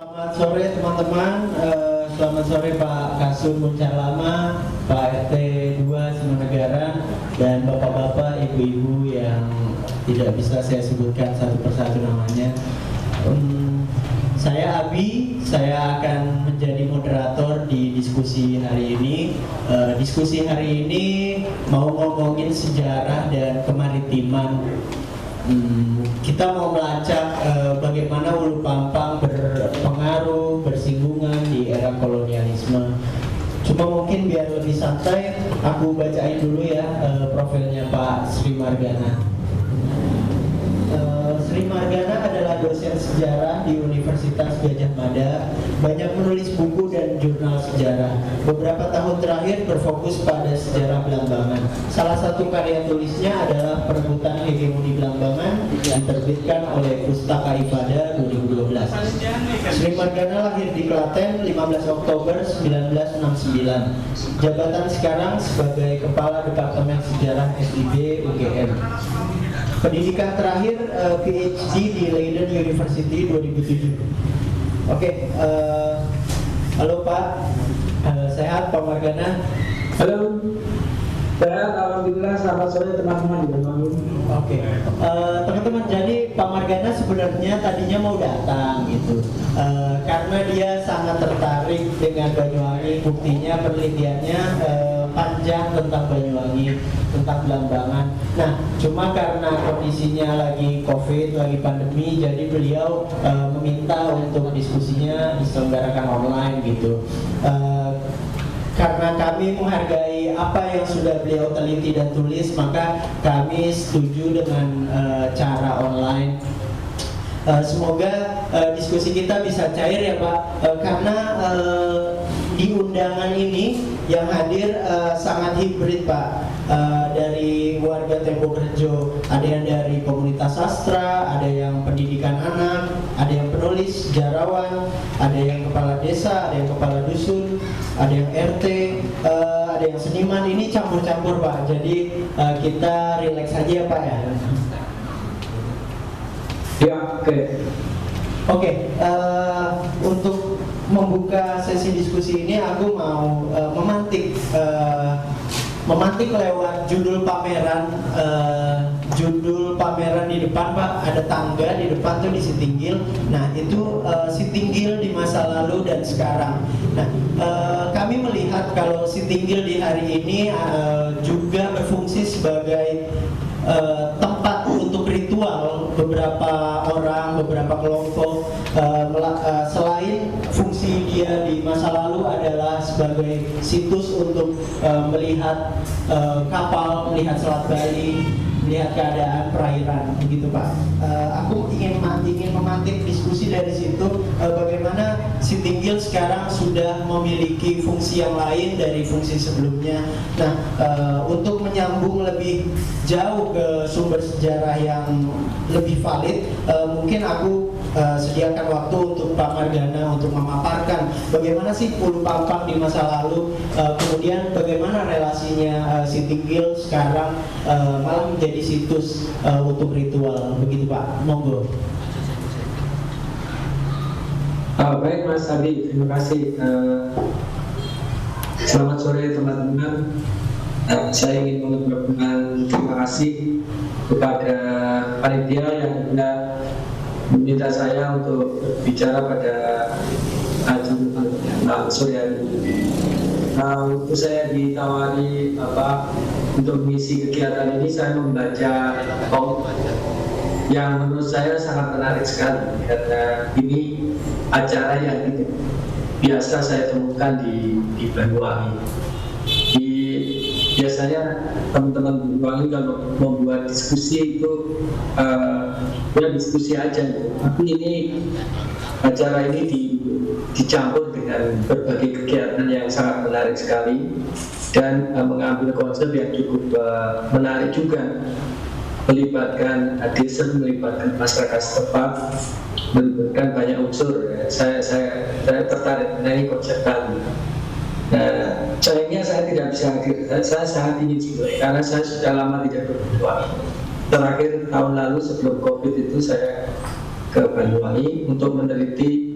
Selamat sore teman-teman, selamat sore Pak Kasum Muncalama, Pak RT 2 Simanegara, dan bapak-bapak, ibu-ibu yang tidak bisa saya sebutkan satu persatu namanya. Saya Abi, saya akan menjadi moderator di diskusi hari ini. Diskusi hari ini mau ngomongin sejarah dan kemaritiman. Kita mau melacak bagaimana Ulu Pampang berpengaruh, bersinggungan di era kolonialisme. Cuma mungkin biar lebih santai, aku bacain dulu ya profilnya Pak Sri Margana. Sri Margana adalah dosen sejarah di Universitas Gadjah Mada, banyak menulis buku dan jurnal sejarah. Beberapa tahun terakhir berfokus pada sejarah Belambangan. Salah satu karya tulisnya adalah Perebutan Hegemoni Belambangan yang diterbitkan oleh Pustaka Ifada 2012. Sri Margana lahir di Klaten 15 Oktober 1969. Jabatan sekarang sebagai Kepala Departemen Sejarah SIB UGM. Pendidikan terakhir PhD di Leiden University 2007. Oke, halo Pak, sehat Pak Margana? Halo, sehat alhamdulillah. Selamat sore teman-teman di Banyuwangi. Oke, teman-teman, jadi Pak Margana sebenarnya tadinya mau datang gitu, karena dia sangat tertarik dengan Banyuwangi. Buktinya penelitiannya panjang tentang Banyuwangi, tentang Belambangan. Nah, cuma karena kondisinya lagi COVID, lagi pandemi, jadi beliau meminta untuk diskusinya diselenggarakan online gitu. Karena kami menghargai apa yang sudah beliau teliti dan tulis, maka kami setuju dengan cara online. Semoga diskusi kita bisa cair ya Pak, karena di undangan ini yang hadir sangat hibrid Pak. Dari warga Tempo Kerjo, ada yang dari komunitas sastra, ada yang pendidikan anak, ada yang penulis, sejarawan, ada yang kepala desa, ada yang kepala dusun, ada yang RT, ada yang seniman. Ini campur-campur Pak, jadi kita relax aja ya Pak ya. Ya, oke. Oke, untuk membuka sesi diskusi ini aku mau memantik lewat judul pameran. Judul pameran di depan Pak, ada tangga di depan tuh di Sitinggil. Nah itu Sitinggil di masa lalu dan sekarang. Nah kami melihat kalau Sitinggil di hari ini juga berfungsi sebagai tempat untuk ritual beberapa orang, beberapa kelompok. Selain fungsi dia di masa lalu adalah sebagai situs untuk melihat kapal, melihat Selat Bali, melihat keadaan perairan, begitu Pak. Aku ingin memantik diskusi dari situ, bagaimana Sitinggil sekarang sudah memiliki fungsi yang lain dari fungsi sebelumnya. Nah, untuk menyambung lebih jauh ke sumber sejarah yang lebih valid, mungkin aku sediakan waktu untuk Pak Margana untuk memaparkan bagaimana sih Ulu Pampang di masa lalu, kemudian bagaimana relasinya Sitinggil sekarang malah menjadi situs untuk ritual, begitu Pak. Monggo. Baik Mas Abi, terima kasih. Selamat sore teman-teman. Saya ingin mengucapkan terima kasih kepada panitia yang sudah meminta saya untuk berbicara pada acara sore hari ini. Untuk saya ditawari untuk mengisi kegiatan ini, saya membaca komik yang menurut saya sangat menarik sekali, karena ini acara yang tidak biasa saya temukan di Banyuwangi. Biasanya teman-teman Banyuwangi kalau membuat diskusi itu ya diskusi aja, tapi ini acara ini dicampur dengan berbagai kegiatan yang sangat menarik sekali dan mengambil konsep yang cukup menarik juga, melibatkan desa, melibatkan masyarakat setempat, melibatkan banyak unsur. Saya tertarik dengan konsep tadi. Nah, sayangnya saya tidak bisa hadir. Saya sangat ingin juga, karena saya sudah lama tidak berbuat. Terakhir tahun lalu sebelum COVID itu saya ke Banyuwangi untuk meneliti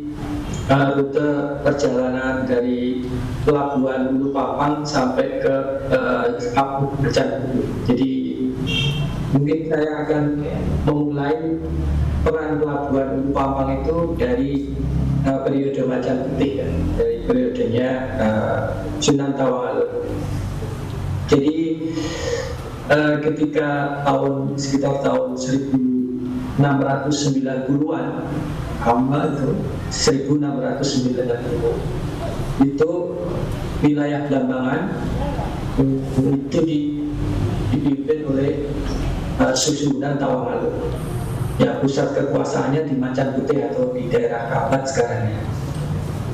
rute perjalanan dari Pelabuhan Ulu-Papang sampai ke Macan. Jadi mungkin saya akan memulai peran Pelabuhan Ulu-Papang itu dari periode Macan Putih, ya, dari periodenya Sunan Tawangalun. Jadi ketika sekitar tahun 1690-an, awal itu 1690, itu wilayah Blambangan itu dipimpin oleh Sunan Tawangalun. Ya, pusat kekuasaannya di Macan Putih atau di daerah Kapat sekarang ya.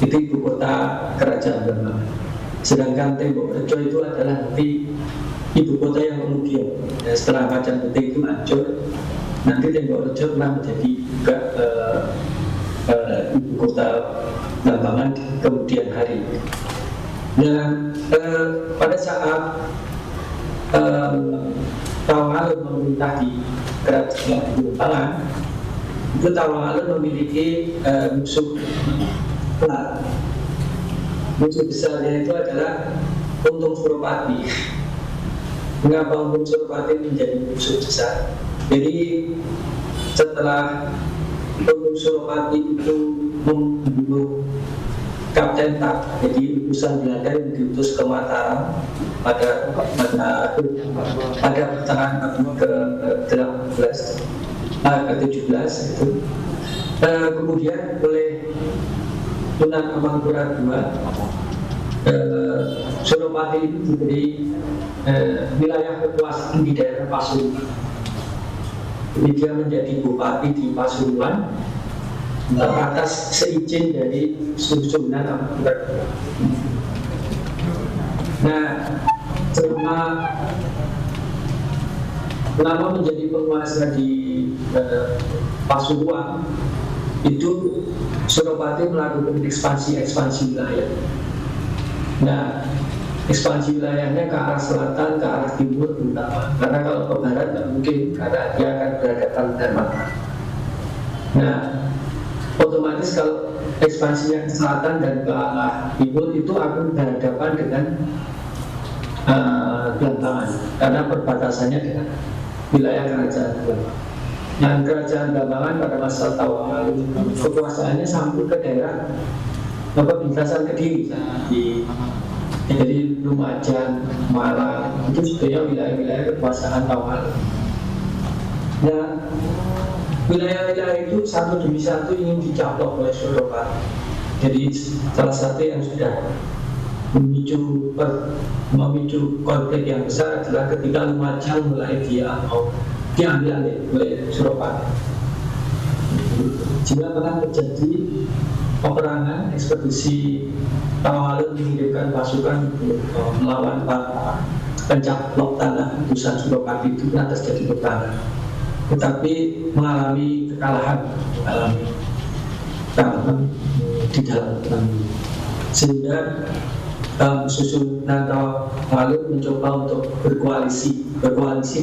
Itu ibu kota kerajaan Blambangan. Sedangkan Tembok Rejo itu adalah nanti ibu kota yang kemudian, ya, setelah Macan Putih itu hancur, nanti Tembok Rejo pernah menjadi juga ibu kota Blambangan di kemudian hari. Dan pada saat Tawangalun memerintah di kerajaan Blambangan, itu Tawangalun memiliki musuh besar. Musuh besarnya itu adalah Untung Suropati. Mengapa Untung Suropati menjadi musuh besar? Jadi setelah Untung Suropati itu membunuh Kapten Tak, jadi utusan Belanda yang diutus ke Mataram pada pertengahan abad ke-17 itu. Kemudian oleh Sunan Amangkurat II, Suropati itu diberi wilayah kekuasaan di daerah Pasuruan. Jadi dia menjadi bupati di Pasuruan atas seizin dari Sunan Amangkurat II. Nah, selama menjadi penguasa di Pasuruan, itu Suropati melakukan ekspansi wilayah. Nah, ekspansi wilayahnya ke arah selatan, ke arah timur terutama. Karena kalau ke barat tidak mungkin, karena dia akan berhadapan dengan Mataram. Nah, otomatis kalau ekspansinya ke selatan dan ke arah timur itu akan berhadapan dengan Blambangan, karena perbatasannya dengan wilayah kerajaan Blambangan. Nah, kerajaan Blambangan pada masa Tawangalun kekuasaannya sampai ke daerah Bintasan Kediri, jadi Lumajang, Malang, itu sebenarnya wilayah-wilayah kekuasaan Tawangalun. Nah, wilayah-wilayah itu satu demi satu ingin dicaplok oleh Suropati. Jadi salah satu yang sudah memicu konflik yang besar adalah ketika Lumajang mulai diambil oleh Suropati. Jika pernah terjadi peperangan, ekspedisi Tawangalun mengirimkan pasukan melawan para pencaplok tanah utusan Suropati, itu pernah terjadi peperangan, tetapi mengalami kekalahan di dalam perang, sehingga Sunan Tawangalun mencoba untuk berkoalisi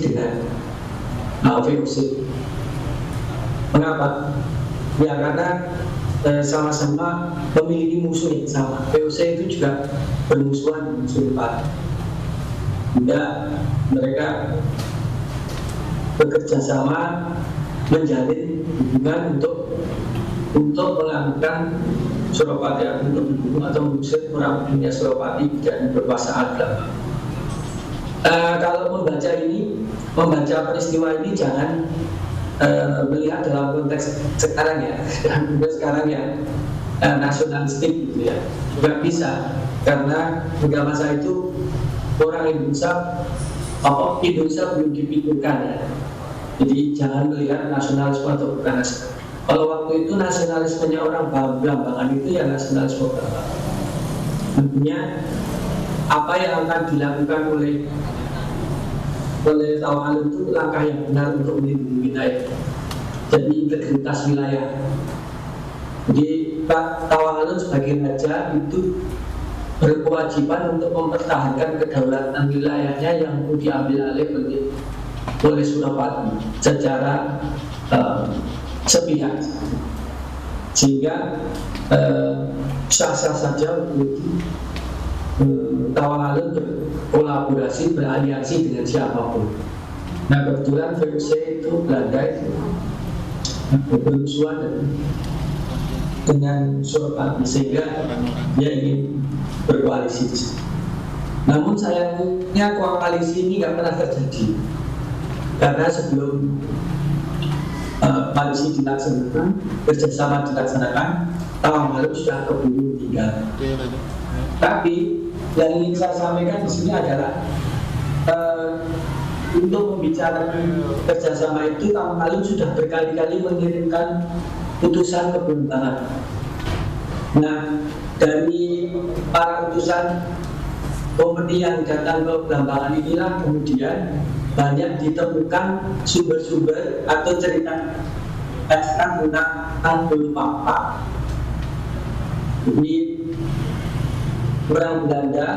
dengan VOC. Mengapa? Ya karena sama-sama memiliki musuh yang sama. VOC itu juga bermusuhan dengan Suropati. Hingga mereka bekerja sama menjalin hubungan untuk melakukan Suropati, untuk membunuh atau mengusir orang punya Suropati dan berkuasaan Blambangan. Kalau membaca peristiwa ini jangan melihat dalam konteks sekarang ya, sekarang ya nasionalistik gitu ya, juga bisa, karena pada masa itu orang Indonesia belum dipikirkan ya. Jadi jangan melihat nasionalisme atau bukan nasionalisme. Kalau waktu itu nasionalismenya orang Blambangan itu ya nasionalisme Blambangan. Tentunya apa yang akan dilakukan oleh Tawangalun itu langkah yang benar untuk melindungi wilayah, jadi integritas wilayah. Jadi Pak Tawangalun sebagai raja itu berkewajiban untuk mempertahankan kedaulatan wilayahnya yang diambil alih oleh Suropati secara sepihak. sehingga sah-sah saja untuk Tawang-Alun berkolaborasi, beraliansi dengan siapapun. Nah kebetulan VOC itu Belanda itu bermusuhan dengan Suropati, sehingga dia ingin berkoalisi. Namun sayangnya koalisi ini nggak pernah terjadi, karena sebelum koalisi dilaksanakan, kerjasama dilaksanakan, Tawang-Alun sudah keburu meninggal. Tapi yang ingin saya sampaikan di sini adalah untuk membicarakan kerjasama itu, Tawang-Alun sudah berkali-kali mengirimkan putusan ke Belambangan. Nah, dari para utusan komedi yang datang ke Belambangan inilah kemudian banyak ditemukan sumber-sumber atau cerita tentang Tanggul Papa. Jadi orang Belanda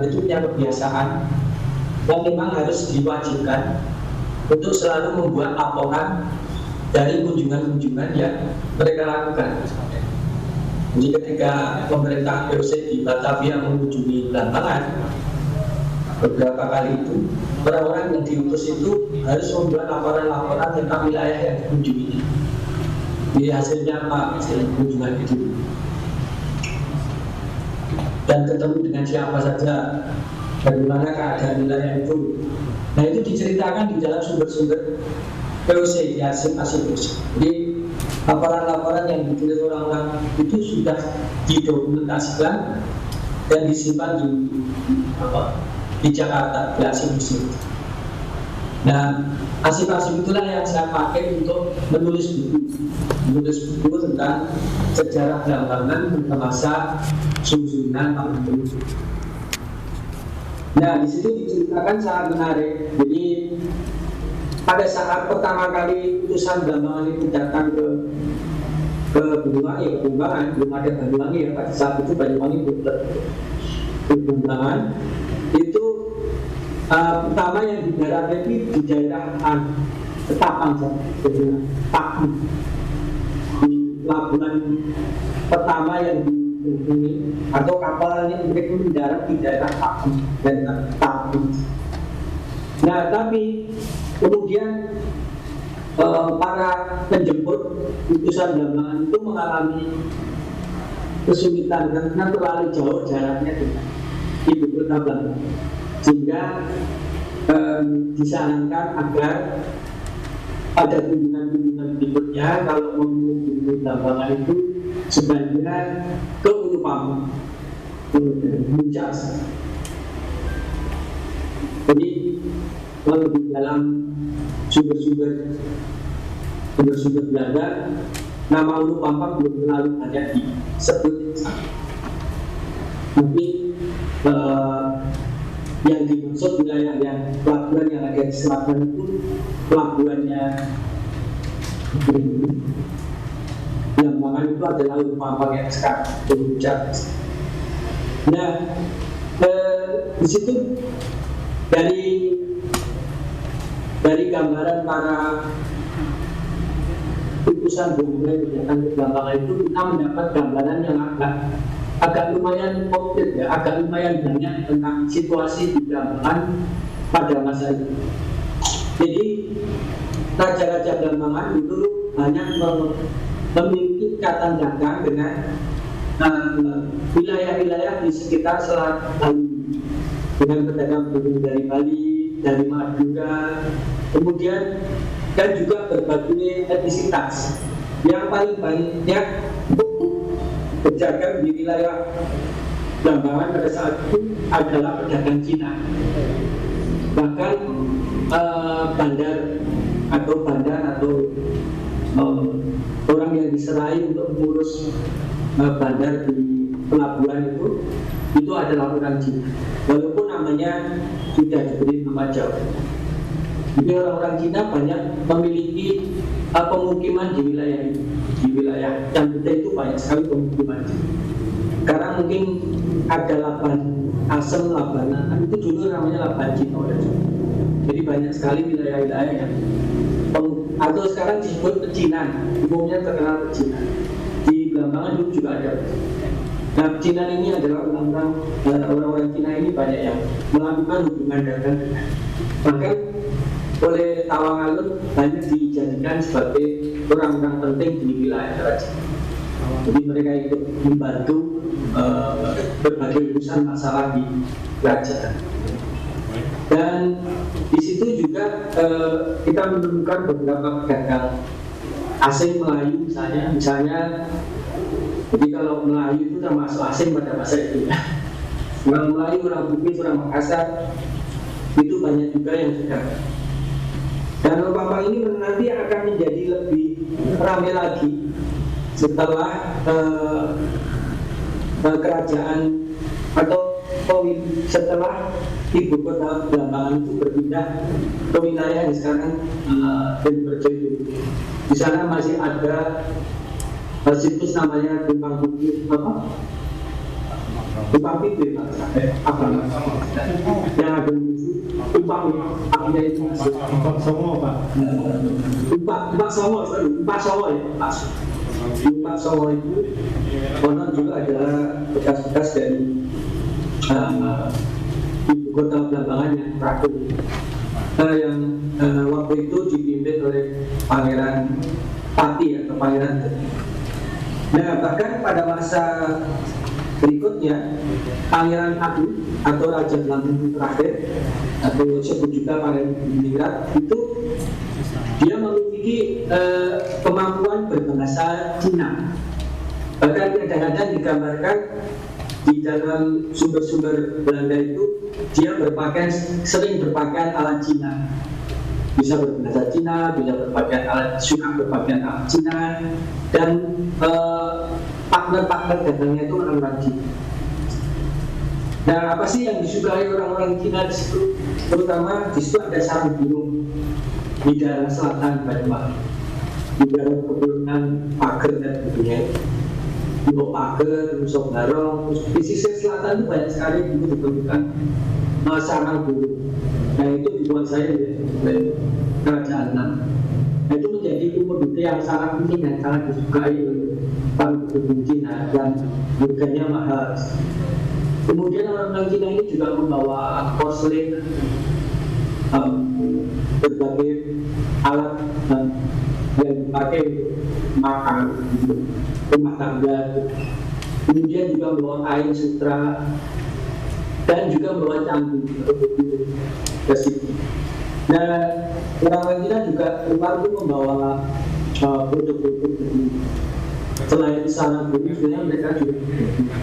itu punya kebiasaan yang memang harus diwajibkan untuk selalu membuat laporan dari kunjungan-kunjungan yang mereka lakukan. Jadi ketika pemerintah VOC di Batavia mengunjungi Belambangan beberapa kali itu, orang-orang yang diutus itu harus membuat laporan-laporan tentang wilayah yang dikunjungi. Jadi hasilnya apa? Hasil kunjungan itu, dan ketemu dengan siapa saja, bagaimana keadaan wilayah itu. Nah itu diceritakan di dalam sumber-sumber VOC, di arsip-arsip. Jadi laporan-laporan yang ditulis orang-orang itu sudah didokumentasikan dan disimpan di Jakarta, di arsip-arsip. Nah arsip-arsip itulah yang saya pakai untuk menulis buku tentang sejarah Belambangan pada masa Susunan Tawang-Alun. Nah di situ diceritakan sangat menarik. Jadi pada saat pertama kali utusan Belambangan itu datang ke Banyuwangi, belum ada Banyuwangi ya, pada saat itu Banyuwangi belum ke Belambangan. Itu pertama yang didarat itu di daerah Ketapang, di pelabuhan pertama yang ini, atau kapal ini mereka mendarat di daerah Tapang. Nah tapi kemudian para penjemput utusan Belambangan itu mengalami kesulitan karena terlalu jauh jaraknya dengan ibu kota Belambangan, sehingga disarankan agar pada kunjungan-kunjungan berikutnya kalau mau mengunjungi Belambangan itu sebaiknya ke Ulu Pamuk, Puncak. Jadi kalau di dalam sumber-sumber Belanda, nama Ulu Pamuk belum terlalu banyak disebut. Tapi yang dimaksud wilayah yang pelabuhan yang ada di selatan itu pelabuhannya Belambangan itu adalah Ulu Pamuk yang sekarang Puncak. Nah di situ dari gambaran para utusan Belanda yang datang ke Belambangan itu kita mendapat gambaran yang agak lumayan komplit ya, agak lumayan banyak tentang situasi di Belambangan pada masa itu. Jadi raja-raja Belambangan itu banyak memiliki ikatan dagang dengan wilayah-wilayah di sekitar Selat Bali, dengan pedagang dari Bali, dari Madura, kemudian dan juga berbagai etnisitas. Yang paling banyak berdagang di wilayah Belambangan pada saat itu adalah pedagang Cina. Bahkan bandar atau orang yang diserai untuk mengurus bandar di pelabuhan itu adalah orang Cina, walaupun namanya sudah diberi nama Jawa. Jadi orang-orang Cina banyak memiliki pemukiman di wilayah Cambute itu banyak sekali pemukiman. Sekarang mungkin ada Laban Asem, Labanan, itu dulu namanya Laban Cina. Jadi banyak sekali wilayah-wilayah yang atau sekarang disebut pecinan, umumnya terkenal pecinan. Di Blambangan dulu juga ada. Nah, pecinan ini adalah orang-orang Cina ini banyak yang melakukan hubungan dagang dengan, bahkan oleh Tawang Alun banyak dijadikan sebagai orang-orang penting di wilayah kerajaan. Jadi mereka ikut membantu berbagai urusan masalah di kerajaan. Dan di situ juga kita menemukan beberapa pedagang asing Melayu misalnya. Jadi kalau Melayu itu termasuk asing pada masa itu ya. Orang Melayu, orang Bugis, orang Makassar itu banyak juga yang sedang. Dan Pampang ini nanti akan menjadi lebih ramai lagi setelah kerajaan atau setelah ibu kota Blambangan itu berpindah ke wilayah yang sekarang Benberjo. Di sana masih ada situs namanya Tumpang Pipi yang ada Tumpang akhirnya itu Tumpang Songo Pak. Tumpang Songo itu konon juga adalah bekas-bekas dari ibu kota Blambangan yang terakhir yang waktu itu dipimpin oleh Pangeran Pati atau Pangeran. Nah, bahkan pada masa berikutnya Pangeran Agung atau Raja Lampung terakhir atau disebut juga Pangeran Ningrat itu dia memiliki kemampuan berbahasa Cina. Bahkan kadang-kadang digambarkan di dalam sumber-sumber Belanda itu dia sering berpakaian ala Cina. Bisa berbahasa Cina, bisa berpakaian ala Cina, dan partner-partner dagangnya itu orang-orang Cina. Nah, apa sih yang disukai orang-orang Cina di situ? Terutama di situ ada sarang burung di daerah selatan Banyuwangi, di daerah pegunungan Pager dan sebagainya. Untuk Pager, Nusa Barong, di sisi selatan itu banyak sekali ditemukan sarang burung. Nah, itu dikuasai oleh kerajaan. Nah, itu menjadi komoditi yang sangat penting dan sangat disukai oleh para penduduk Cina dan harganya mahal. Kemudian orang-orang Cina ini juga membawa porselen, berbagai alat yang dipakai untuk makan, rumah tangga. Kemudian juga membawa kain sutra dan juga membawa cangkul ke situ. Nah, orang Cina juga keluar itu membawa produk-produk dari selain sarang burung, sebenarnya mereka juga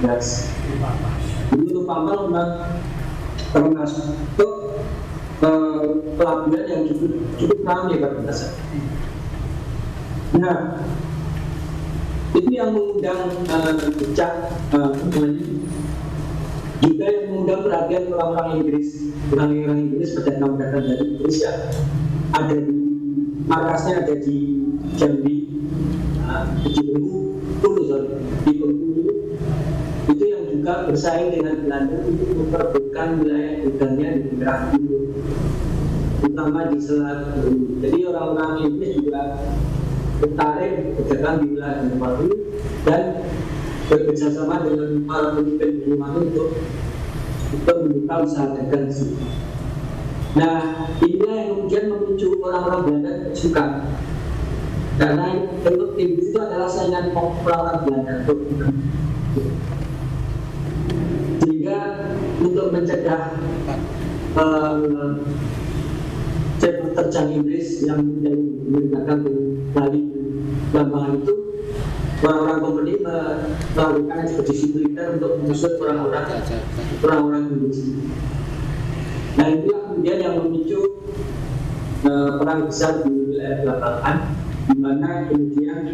gas. Jadi untuk Pampang memang termasuk pelabuhan yang cukup ramai pada masa. Nah, itu yang mengundang juga yang mengundang perhatian orang-orang Inggris. Orang-orang Inggris pedagang dari Inggris ya ada di markasnya ada di Jambi, di Bengkulu, itu yang juga bersaing dengan Belanda untuk memperebutkan wilayah dagangnya di daerah timur, terutama di Selat Bulu. Jadi orang-orang Inggris juga tertarik berdagang di wilayah Bengkulu dan bekerjasama dengan para pemimpin Banyuwangi untuk membuka usaha dagang di situ. Nah, inilah yang kemudian memicu orang-orang Belanda suka, karena untuk Inggris itu adalah saingan orang Belanda. Sehingga untuk mencegah terjang Inggris yang menggunakan Bali Blambangan itu, orang-orang kompeni melakukan ekspedisi militer untuk mengusut orang-orang Inggris. Nah, itu yang kemudian yang memicu perang besar di wilayah Blambangan, di mana kemudian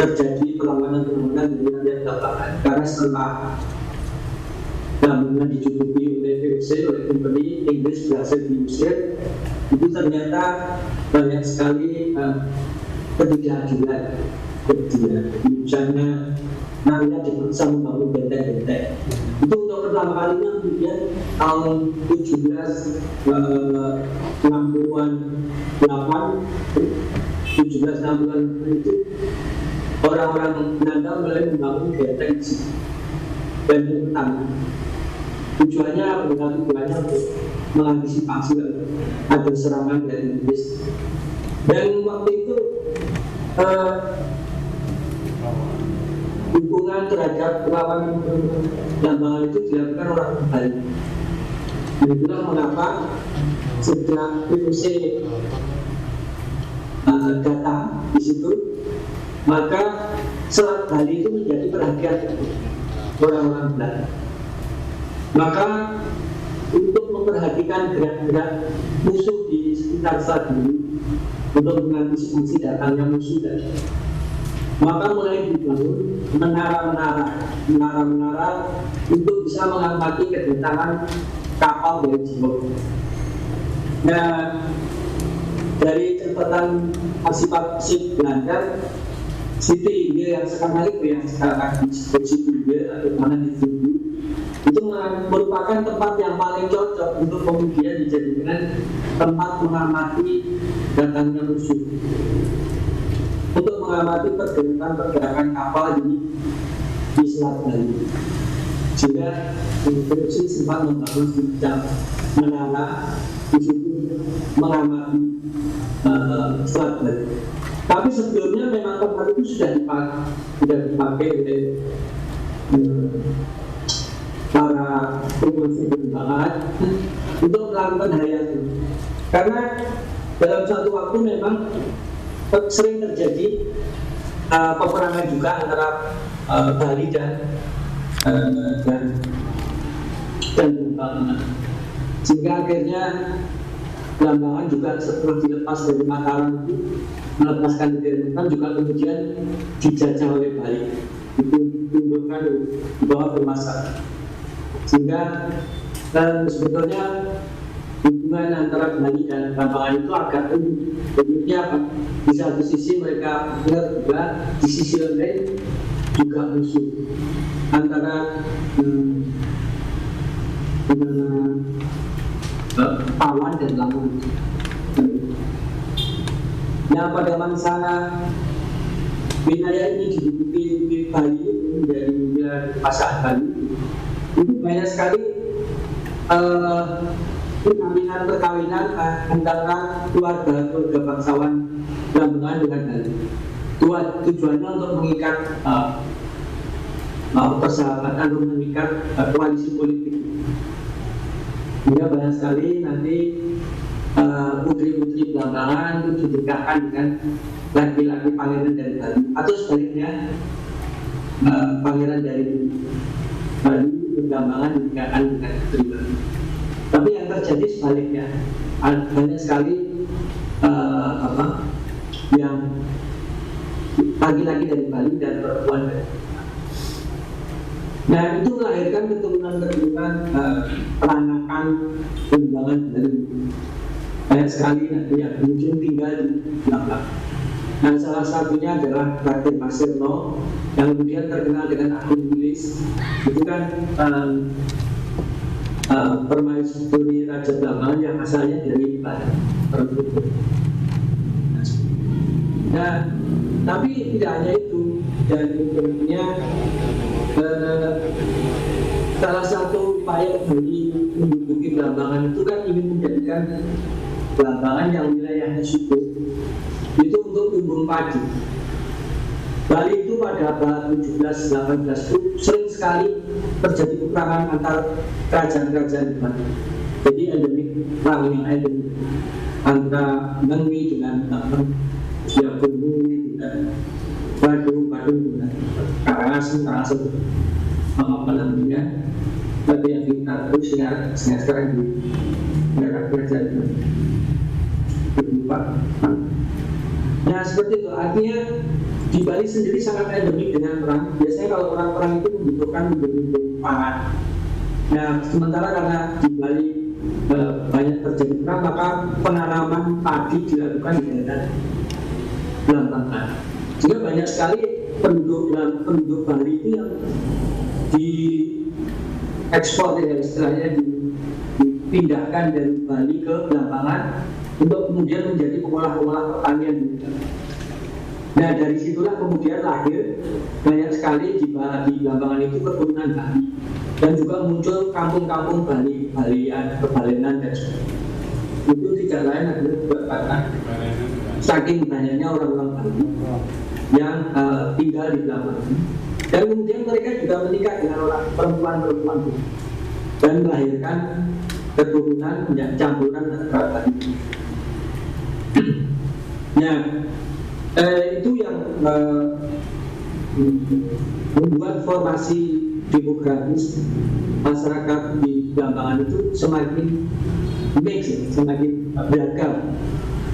terjadi perlawanan-perlawanan di wilayah Blambangan. Karena setelah Blambangan dicukupi oleh VOC, oleh kompeni, Inggris berhasil diusir, itu ternyata banyak sekali ketidakadilan kecil. Misalnya namanya dipaksa membangun benteng-benteng. Itu untuk pertama kalinya kemudian tahun 1760-an 1760-an itu orang-orang Belanda mulai membangun benteng di situ. Benteng pertama. Tujuannya untuk mengantisipasi ada serangan dari Inggris. Dan waktu itu dukungan terhadap perlawanan Blambangan itu dilakukan orang Bali. Itulah mengapa sejak PUC datang di situ, maka Selat Bali itu menjadi perhatian orang-orang Belanda. Maka untuk memperhatikan gerak-gerak musuh di sekitar Selat Bali, untuk mengantisipasi datangnya musuh tadi, maka mulai dibangun menara-menara untuk bisa mengamati kedatangan kapal dari Jawa. Nah, dari catatan arsip Belanda, Siti Inggil yang sekarang disebut Siti Inggil atau mana ditunggu, itu merupakan tempat yang paling cocok untuk kemudian dijadikan tempat mengamati datangnya musuh, untuk mengamati pergerakan kapal di Selat Bali. Sehingga Indonesia sempat membangun semacam menara di situ mengamati Selat Bali. Tapi sebelumnya memang tempat itu sudah dipakai oleh para pengusaha penerbangan untuk melakukan hal yang itu. Karena dalam suatu waktu memang sering terjadi peperangan juga antara Bali dan Blambangan, sehingga akhirnya Blambangan juga setelah dilepas dari Mataram itu melepaskan diri juga kemudian dijajah oleh Bali, itu timbulkan di bawah bermasalah, sehingga sebetulnya hubungan antara Bali dan Blambangan itu agak unik. Uniknya apa? Di satu sisi mereka benar juga, di sisi lain juga musuh antara Pawan dan Lampung. Nah, pada masa wilayah ini diduduki di Bali menjadi wilayah pasangan Bali, itu banyak sekali perkawinan antara keluarga bangsawan Blambangan dengan Bali. Tujuannya untuk mengikat persahabatan, untuk mengikat koalisi politik. Hingga banyak sekali nanti putri-putri Blambangan itu dinikahkan dengan laki-laki pangeran dari Bali, atau sebaliknya pangeran dari Bali Blambangan dinikahkan dengan putri Bali. Tapi yang terjadi sebaliknya, banyak sekali yang laki-laki dari Bali dan perempuan dari Bali. Nah, itu melahirkan keturunan-keturunan peranakan Blambangan Bali. Banyak sekali nanti yang kemudian tinggal di Blambangan. Nah, salah satunya adalah Raden Masirno yang kemudian terkenal dengan akun tulis. Itu kan permaisuri Raja Blambangan yang asalnya dari Bali. Nah, tapi tidak hanya itu, dan kemudiannya salah satu upaya dari menduduki Blambangan itu kan ingin menjadikan Blambangan yang wilayahnya subur itu untuk tumbuh padi. Bali itu pada abad 17-18 itu sering sekali terjadi peperangan antar kerajaan-kerajaan di Bali. Jadi endemik perang yang endemik antara Nengwi dengan Yapunui dan Badung dengan Karangasem apa namanya, tapi yang kita terus sekarang di daerah kerajaan berubah. Nah, seperti itu, artinya di Bali sendiri sangat endemik dengan perang. Biasanya kalau orang perang itu membutuhkan pangan. Nah, sementara karena di Bali banyak terjadi perang, maka penanaman padi dilakukan di daerah Blambangan. Sehingga banyak sekali penduduk Bali itu yang diekspor, ya istilahnya dipindahkan dari Bali ke Blambangan untuk kemudian menjadi pengolah pertanian. Nah dari situlah kemudian lahir banyak sekali di Blambangan itu keturunan Bali, dan juga muncul kampung-kampung Bali, Balenan dan sebagainya. Itu tidak lain adalah karena saking banyaknya orang-orang Bali yang tinggal di Blambangan, dan kemudian mereka juga menikah dengan orang perempuan dan melahirkan keturunan yang campuran antara Bali. Nah, itu yang membuat formasi demografis masyarakat di Blambangan itu semakin mix, semakin beragam.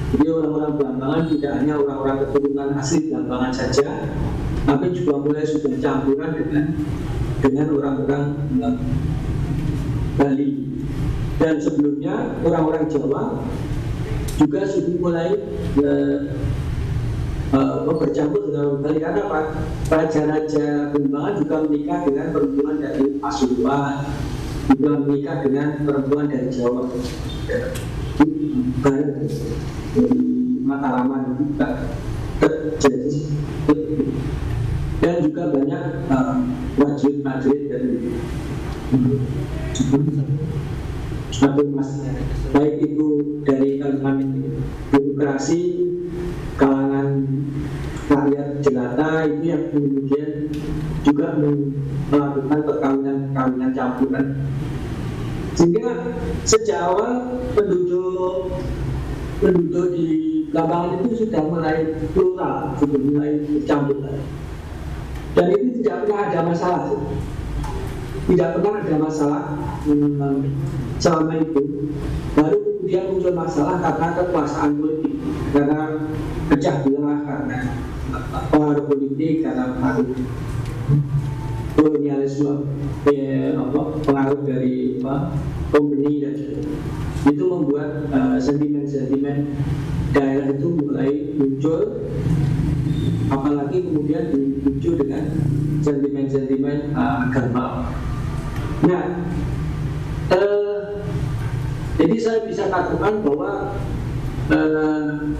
Jadi orang-orang Blambangan tidak hanya orang-orang keturunan asli Blambangan saja, tapi juga mulai sudah campuran dengan orang-orang Bali. Dan sebelumnya orang-orang Jawa juga sudah mulai bercampur dengan orang Bali, karena apa? Raja-raja Blambangan juga menikah dengan perempuan dari Pasuruan, juga menikah dengan perempuan dari Jawa, Barat, Mataraman juga terjadi, dan juga banyak prajurit dari baik itu dari kalangan birokrasi, kalangan rakyat jelata, itu yang kemudian juga melakukan perkawinan campuran. Sehingga sejak awal penduduk di Blambangan itu sudah mulai plural, sudah mulai bercampur, dan itu tidak pernah ada masalah, selama itu. Baru kemudian muncul masalah karena kekuasaan politik, karena pecah belah, karena pengaruh politik, karena pengaruh kolonialisme, pengaruh dari company dan sebagainya. Itu membuat sentimen-sentimen daerah itu mulai muncul, apalagi kemudian dipicu dengan sentimen-sentimen agama. Nah, jadi saya bisa katakan bahwa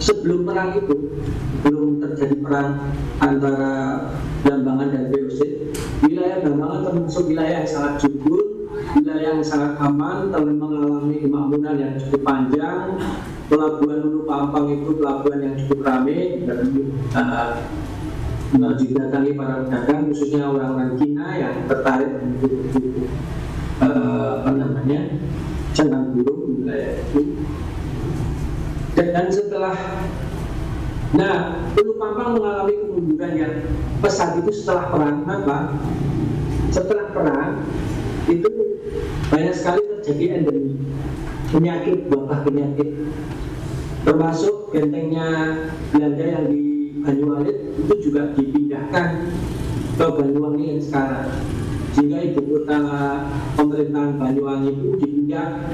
sebelum perang itu, belum terjadi perang antara Blambangan dan VOC, wilayah Blambangan termasuk wilayah yang sangat subur, wilayah yang sangat aman, telah mengalami kemakmuran yang cukup panjang. Pelabuhan Ulu Pampang itu pelabuhan yang cukup ramai, dan didatangi para pedagang, khususnya orang-orang Cina yang tertarik untuk cangkang burung di wilayah itu. Dan setelah Ulu Pampang mengalami kemunduran yang pesat itu setelah perang. Setelah perang itu banyak sekali terjadi endemi penyakit, wabah penyakit, termasuk bentengnya Belanda yang di Banyualit itu juga dipindahkan ke Banyuwangi yang sekarang, sehingga ibu kota pemerintahan Banyuwangi itu dipindah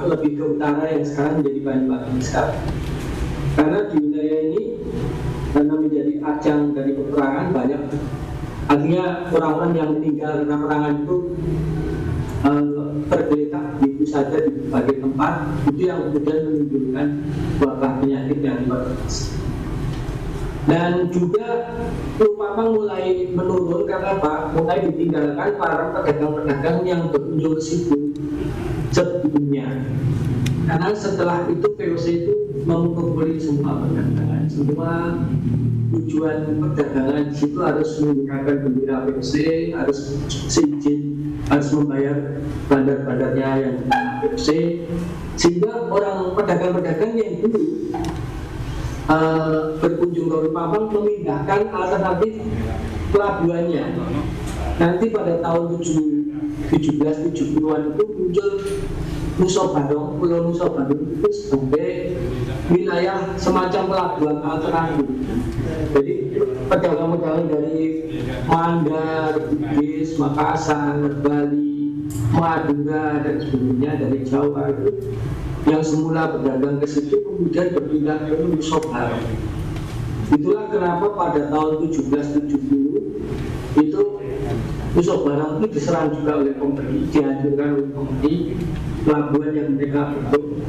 lebih ke utara yang sekarang menjadi Banyuwangi sekarang. Karena di wilayah ini, karena menjadi ajang dari peperangan, banyak artinya orang-orang yang meninggal karena peperangan itu tergeletak begitu saja di berbagai tempat, itu yang kemudian menimbulkan wabah penyakit yang luar biasa. Dan juga Ulu Pampang mulai menurun karena mulai ditinggalkan para pedagang-pedagang yang berkunjung ke situ sebelumnya. Karena setelah itu VOC itu mengumpulkan semua perdagangan, semua tujuan perdagangan di situ harus menggunakan bendera VOC, harus seizin, harus membayar bandar-bandarnya yang VOC, sehingga orang pedagang-pedagang yang dulu berkunjung ke Ulu Pampang memindahkan alternatif pelabuhannya. Nanti pada tahun 1770-an itu muncul Nusa Badong, Pulau Nusa Badong itu sebagai wilayah semacam pelabuhan alternatif. Jadi pedagang-pedagang dari Mandar, Bugis, Makassar, Bali, Madura dan sebagainya dari Jawa itu yang semula berdagang ke situ kemudian berpindah ke Nusa Badong. Itulah kenapa pada tahun 1770 itu Pusok Barang itu diserang juga oleh kompeni, dihancurkan oleh kompeni. Pelabuhan yang mereka bentuk,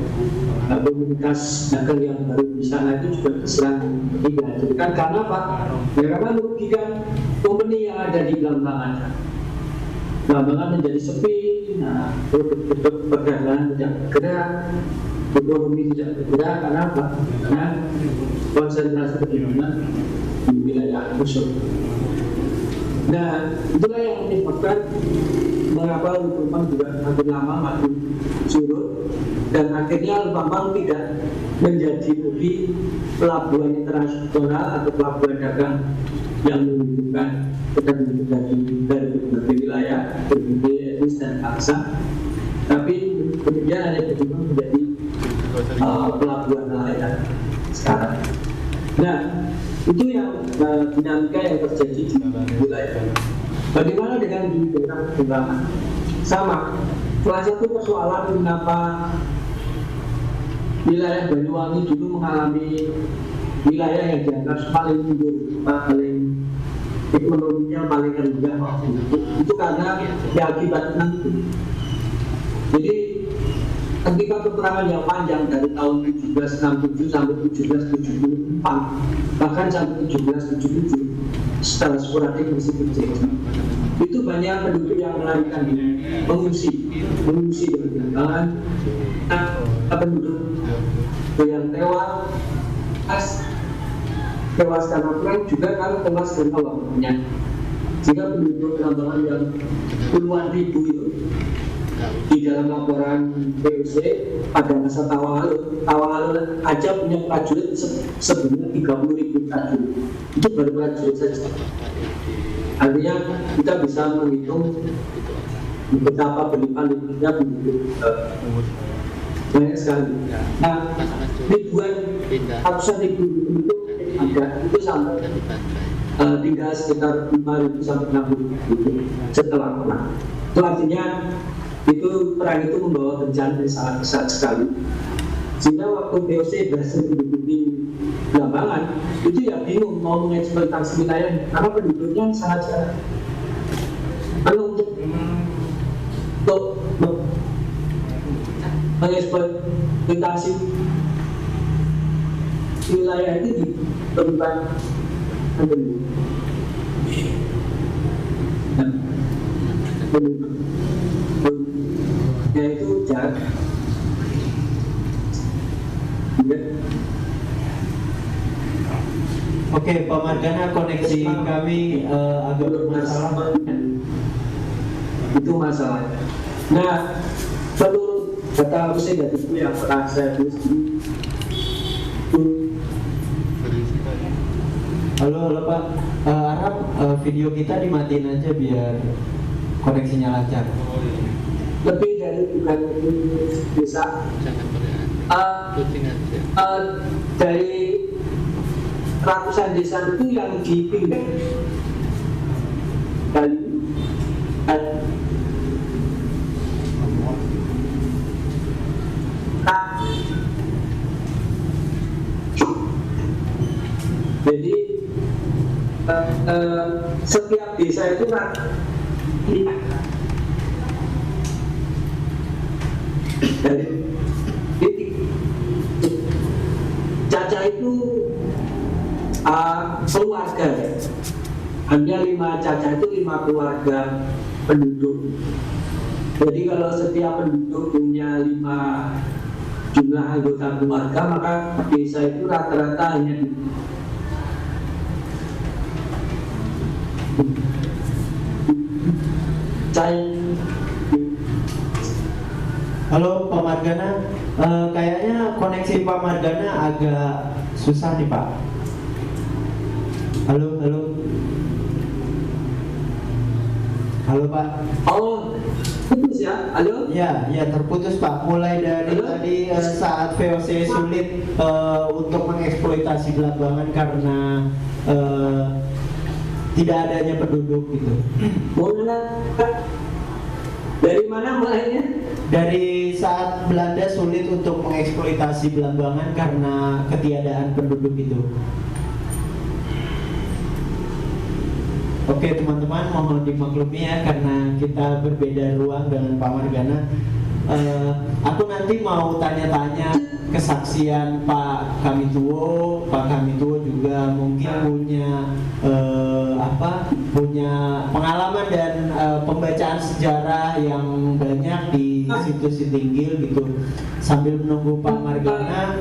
komunitas dagang yang baru di sana itu juga diserang, dihancurkan. Karena apa? Karena merugikan kompeni yang ada di Belambangan. Belambangan menjadi sepi, nah, produk-produk perdagangan tidak bergerak, ekonomi tidak bergerak. Karena apa? Karena konsentrasi perdagangan di wilayah Pusok. Nah, itulah yang menyebabkan mengapa Lubang juga makin lama makin surut, dan akhirnya Lubang tidak menjadi lagi pelabuhan internasional atau pelabuhan dagang yang menunjukkan pedagang dari berbagai wilayah, berbagai etnis dan bangsa, tapi kemudian hanya berkembang menjadi pelabuhan nelayan sekarang. Nah, itu yang dinamika yang terjadi di wilayah. Bagaimana dengan di daerah Belambangan? Sama, salah satu persoalan mengapa wilayah Banyuwangi dulu mengalami wilayah yang dianggap paling mundur, paling ekonominya paling rendah waktu itu karena akibatnya itu. Jadi ketika peperangan yang panjang dari tahun 1767 sampai 1774, bahkan sampai 1777, secara sporadik masih terjadi, itu banyak penduduk yang melarikan diri, mengungsi dari Belambangan. Penduduk yang tewas karena perang, juga kan tewas karena waktunya. Jika penduduk Belambangan yang puluhan ribu itu di dalam laporan POC pada masa Tawahalu aja punya prajurit sebenarnya 30.000 prajurit. Itu baru prajurit saja. Artinya kita bisa menghitung betapa berlimpah-limpahnya penduduk banyak sekali. Nah, ratusan ribu penduduk ada itu sampai tinggal sekitar 5.000 sampai 6.000 setelah perang. Itu artinya perang itu membawa bencana yang sangat besar sekali. Sehingga waktu POC berhasil menduduki Belambangan, itu ya bingung mau mengeksploitasi wilayah karena penduduknya sangat jarang. Lalu untuk mengeksploitasi wilayah itu diperlukan yaitu jarak. Oke, Pak Margana, koneksi kami agak bermasalah. Itu masalahnya. Nah, menurut data Pusat itu yang pernah saya tulis Halo Pak, harap video kita dimatiin aja biar koneksinya lancar. Lebih dari bukan desa. Dari ratusan desa itu yang dipindah dari jadi setiap desa itu dari Caca itu keluarga, hanya 5 Caca itu 5 keluarga penduduk. Jadi kalau setiap penduduk punya 5 jumlah anggota keluarga, maka desa itu rata-rata hanya Halo Pak Margana, kayaknya koneksi Pak Margana agak susah nih Pak. Halo Pak. Oh, putus ya? Halo? Ya terputus Pak. Mulai dari tadi saat VOC sulit untuk mengeksploitasi Belambangan karena tidak adanya penduduk gitu. Dari mana mulainya? Dari saat Belanda sulit untuk mengeksploitasi Belambangan karena ketiadaan penduduk itu. Oke teman-teman, mohon dimaklumi ya karena kita berbeda ruang dengan Pak Margana. Aku nanti mau tanya-tanya kesaksian Pak Kamituo. Pak Kamituo juga mungkin punya pengalaman dan pembacaan sejarah yang banyak di situs Sitinggil gitu. Sambil menunggu Pak Margana,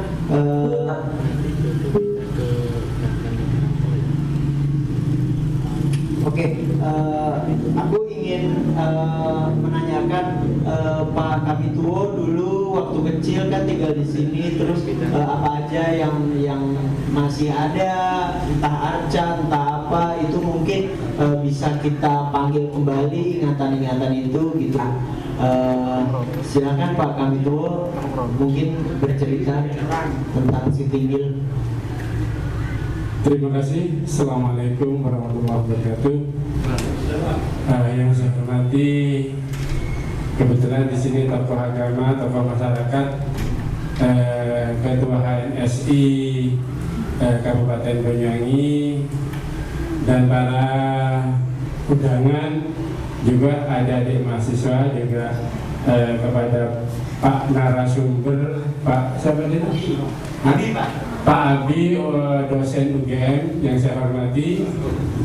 aku ingin menanyakan Pak Kamituo dulu waktu kecil kan tinggal di sini, terus apa aja yang masih ada, entah arca, entah apa, itu mungkin bisa kita panggil kembali ingatan-ingatan itu gitu. Silakan Pak Kamituo mungkin bercerita tentang Sitinggil. Terima kasih. Assalamualaikum warahmatullahi wabarakatuh. Yang saya hormati, kebetulan di sini tokoh agama, tokoh masyarakat, Ketua HNSI Kabupaten Banyuwangi, dan para undangan, juga adik-adik mahasiswa, juga kepada Pak narasumber, Pak siapa dia? Abi, Pak. Pak Abi, dosen UGM yang saya hormati.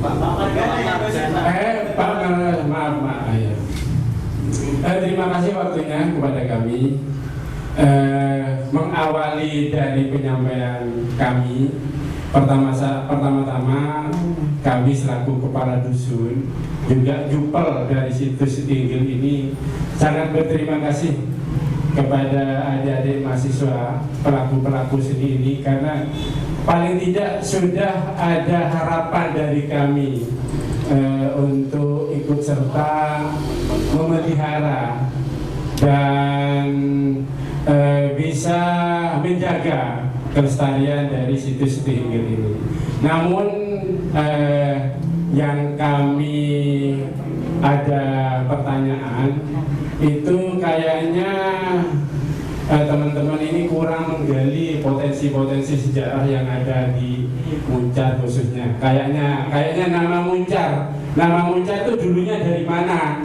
Pak Margana yang dosen. Pak Margana, maaf ya. Terima kasih waktunya kepada kami. Mengawali dari penyampaian kami, pertama-tama kami selaku kepala dusun, juga jupel dari situs Sitinggil ini, sangat berterima kasih kepada adik-adik mahasiswa, pelaku-pelaku seni ini, karena paling tidak sudah ada harapan dari kami untuk ikut serta memelihara dan bisa menjaga kelestarian dari situs Sitinggil ini. Namun yang kami ada pertanyaan itu kayaknya teman-teman ini kurang menggali potensi-potensi sejarah yang ada di Muncar khususnya. Kayaknya nama Muncar itu dulunya dari mana?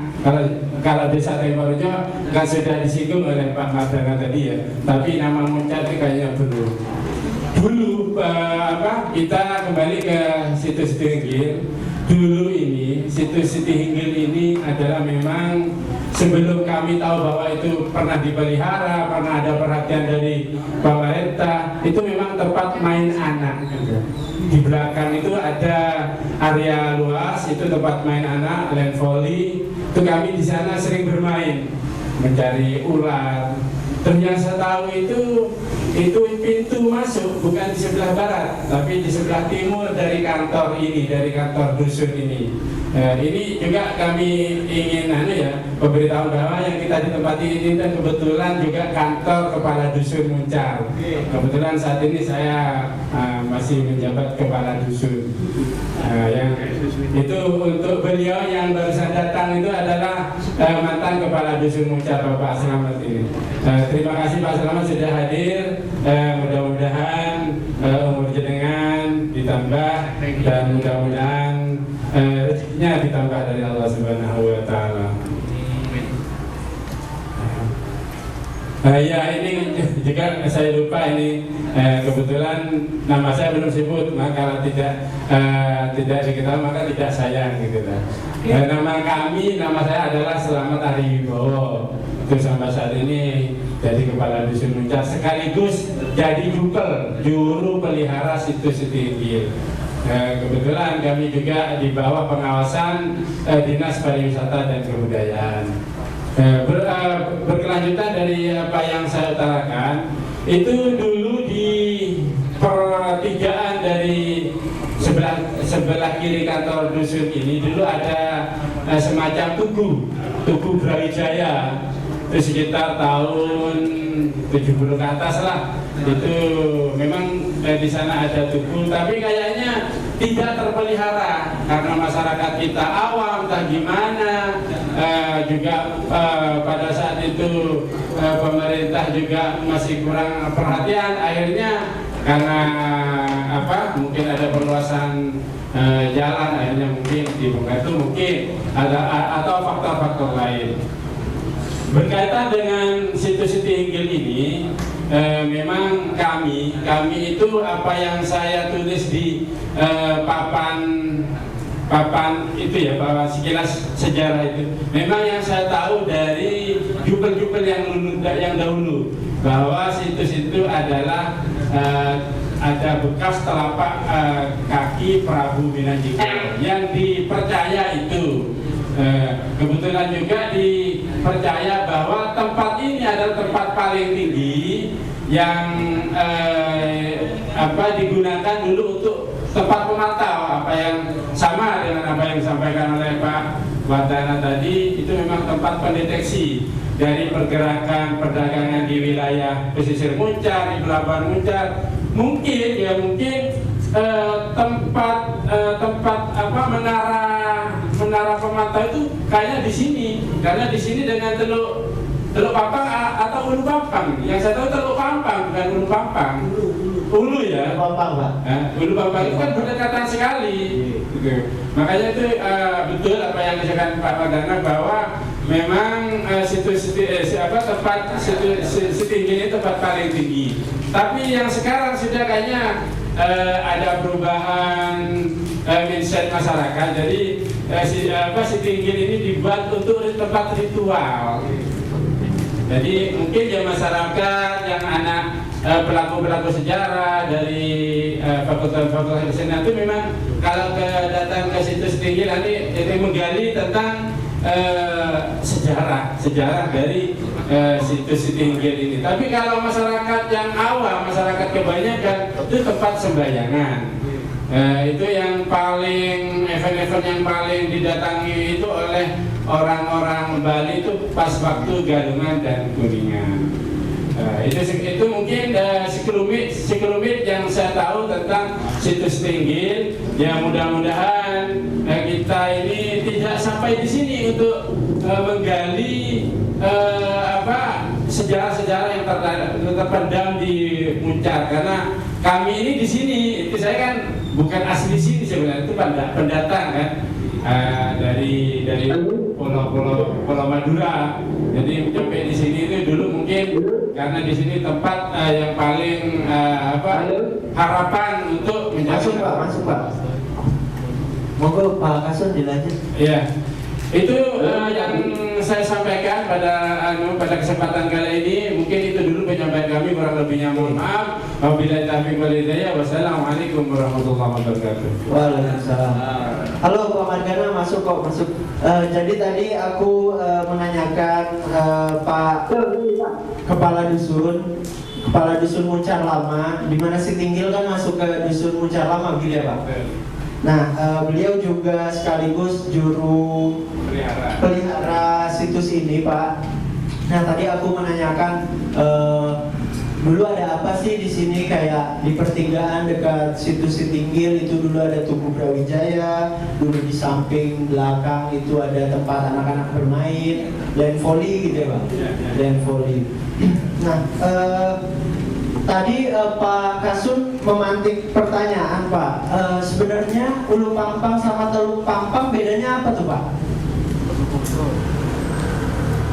Kalau desa Temporejo kan sudah disinggung oleh Pak Margana tadi ya. Tapi nama Muncar itu kayaknya belum. Dulu kita kembali ke situs Sitinggil. Dulu ini situs Sitinggil ini adalah memang, sebelum kami tahu bahwa itu pernah dipelihara, pernah ada perhatian dari pemerintah, itu memang tempat main anak. Di belakang itu ada area luas, itu tempat main anak, land volley. Itu kami di sana sering bermain, mencari ular. Dan yang saya tahu itu pintu masuk bukan di sebelah barat, tapi di sebelah timur dari kantor ini, dari kantor dusun ini. Ini juga kami ingin memberitahu bahwa yang kita ditempati ini dan kebetulan juga kantor kepala dusun Muncar. Kebetulan saat ini saya masih menjabat kepala dusun. Yang itu untuk beliau yang barusan datang itu adalah mantan kepala dusun Muncar, Bapak Slamet ini. Terima kasih Pak Slamet sudah hadir. Mudah-mudahan umur jenengan ditambah dan mudah-mudahan rezekinya ditambah dari Allah Subhanahu wa Ta'ala. Ya, ini juga saya lupa ini kebetulan nama saya belum sebut, maka kalau tidak diketahui maka tidak sayang gitu. Nama saya adalah Slamet Ariwibowo. Itu sampai saat ini jadi kepala dusun Muncar sekaligus jadi juru pelihara situs Sitinggil. Kebetulan kami juga di bawah pengawasan Dinas Pariwisata dan Kebudayaan. Berkelanjutan dari apa yang saya utarakan, itu dulu di pertigaan dari sebelah kiri kantor dusun ini dulu ada semacam tugu Brawijaya. Itu sekitar tahun 70 ke atas lah. Itu memang di sana ada tugu, tapi kayaknya tidak terpelihara karena masyarakat kita awam, entah gimana. Juga pada saat itu pemerintah juga masih kurang perhatian. Akhirnya karena mungkin ada perluasan jalan akhirnya mungkin dibongkar, itu mungkin ada atau faktor-faktor lain. Berkaitan dengan situs Tinggil ini, memang kami itu apa yang saya tulis di papan itu ya, bahwa sekilas sejarah itu, memang yang saya tahu dari jupel-jupel yang dahulu, bahwa situs itu adalah ada bekas telapak kaki Prabu Minangkabau yang dipercaya itu. Kebetulan juga dipercaya bahwa tempat ini adalah tempat paling tinggi yang digunakan dulu untuk tempat pemantau, apa yang sama dengan apa yang disampaikan oleh Pak Wardana tadi. Itu memang tempat pendeteksi dari pergerakan perdagangan di wilayah pesisir Muncar, di pelabuhan Muncar. Mungkin tempat menara pemantau itu kayaknya di sini, karena di sini dengan Teluk Pampang atau Ulu Pampang. Yang saya tahu Teluk Pampang, bukan Ulu Pampang. Ulu ya. Pampang, Pak. Ulu Pampang itu kan berdekatan sekali. Gitu. Makanya itu betul apa yang disampaikan Pak Wardana, bahwa memang situs tinggi ini tempat paling tinggi. Tapi yang sekarang sudah kayaknya ada perubahan mindset masyarakat. Jadi si Tinggil ini dibuat untuk tempat ritual. Jadi mungkin ya masyarakat yang anak pelaku-pelaku sejarah dari fakultas kesenian itu memang kalau datang ke situs Tinggil nanti itu menggali tentang sejarah dari situs Tinggil ini. Tapi kalau masyarakat yang awam, masyarakat kebanyakan itu tempat sembahyangan. Itu yang paling event-event yang paling didatangi itu oleh orang-orang Bali itu pas waktu Galungan dan Kuningan. Itu mungkin sekelumit yang saya tahu tentang situs Tinggil. Ya mudah-mudahan kita ini tidak sampai di sini untuk menggali sejarah-sejarah yang terpendam di Muncar, karena kami ini di sini, itu saya kan bukan asli sini sebenarnya, itu pendatang kan dari Pulau Madura. Jadi sampai di sini itu dulu mungkin karena di sini tempat yang paling harapan untuk Masuk Pak. Monggo Pak Kasun dilanjut. Iya. Itu yang saya sampaikan pada kesempatan kali ini. Mungkin itu dulu penyampaian kami, kurang lebihnya mohon maaf. Wabillahi taufiq wal hidayah. Wassalamualaikum warahmatullahi wabarakatuh. Waalaikumsalam. Halo Pak Wardana, masuk. Jadi tadi aku menanyakan Pak Kepala Dusun Muncar Lama, di mana si Tinggil kan masuk ke Dusun Muncar Lama gitu ya Pak. Nah, beliau juga sekaligus juru pelihara situs ini, Pak. Nah, tadi aku menanyakan dulu ada apa sih di sini, kayak di pertigaan dekat situs Tinggil itu dulu ada Tugu Brawijaya, dulu di samping belakang itu ada tempat anak-anak bermain, land volley gitu ya, Pak. Land volley. Nah, tadi Pak Kasun memantik pertanyaan, Pak. Sebenarnya Ulu Pampang sama Teluk Pampang bedanya apa tuh, Pak?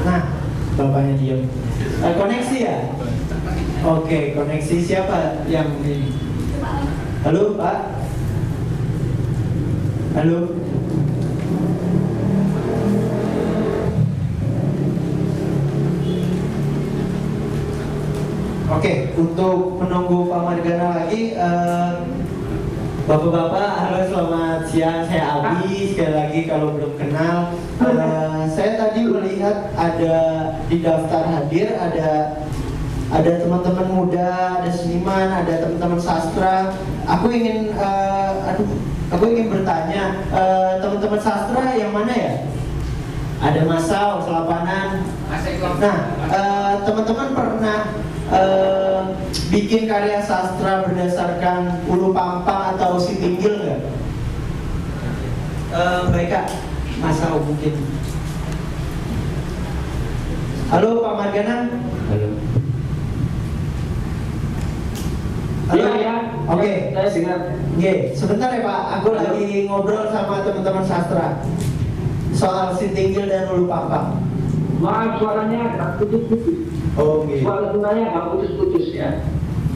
Nah, bapaknya diam. Koneksi ya? Oke, koneksi siapa yang ini? Halo, Pak. Halo. Oke, untuk menunggu Pak Wardana lagi, Bapak-bapak, halo selamat siang, saya Abi. Sekali lagi kalau belum kenal, saya tadi melihat ada di daftar hadir ada teman-teman muda, ada seniman, ada teman-teman sastra. Aku ingin bertanya, teman-teman sastra yang mana ya? Ada Masau, Selapanan. Nah, teman-teman pernah bikin karya sastra berdasarkan Ulu Pampang atau si Tinggil nggak? Mereka Masau mungkin. Halo Pak Wardana. Halo. Halo. Ya. Oke. Saya dengar. Oke, sebentar ya Pak, aku lagi ngobrol sama teman-teman sastra soal Sitinggil dan Ulu Pampang. Maaf suaranya agak putus-putus. Oke. Suaranya agak putus-putus ya.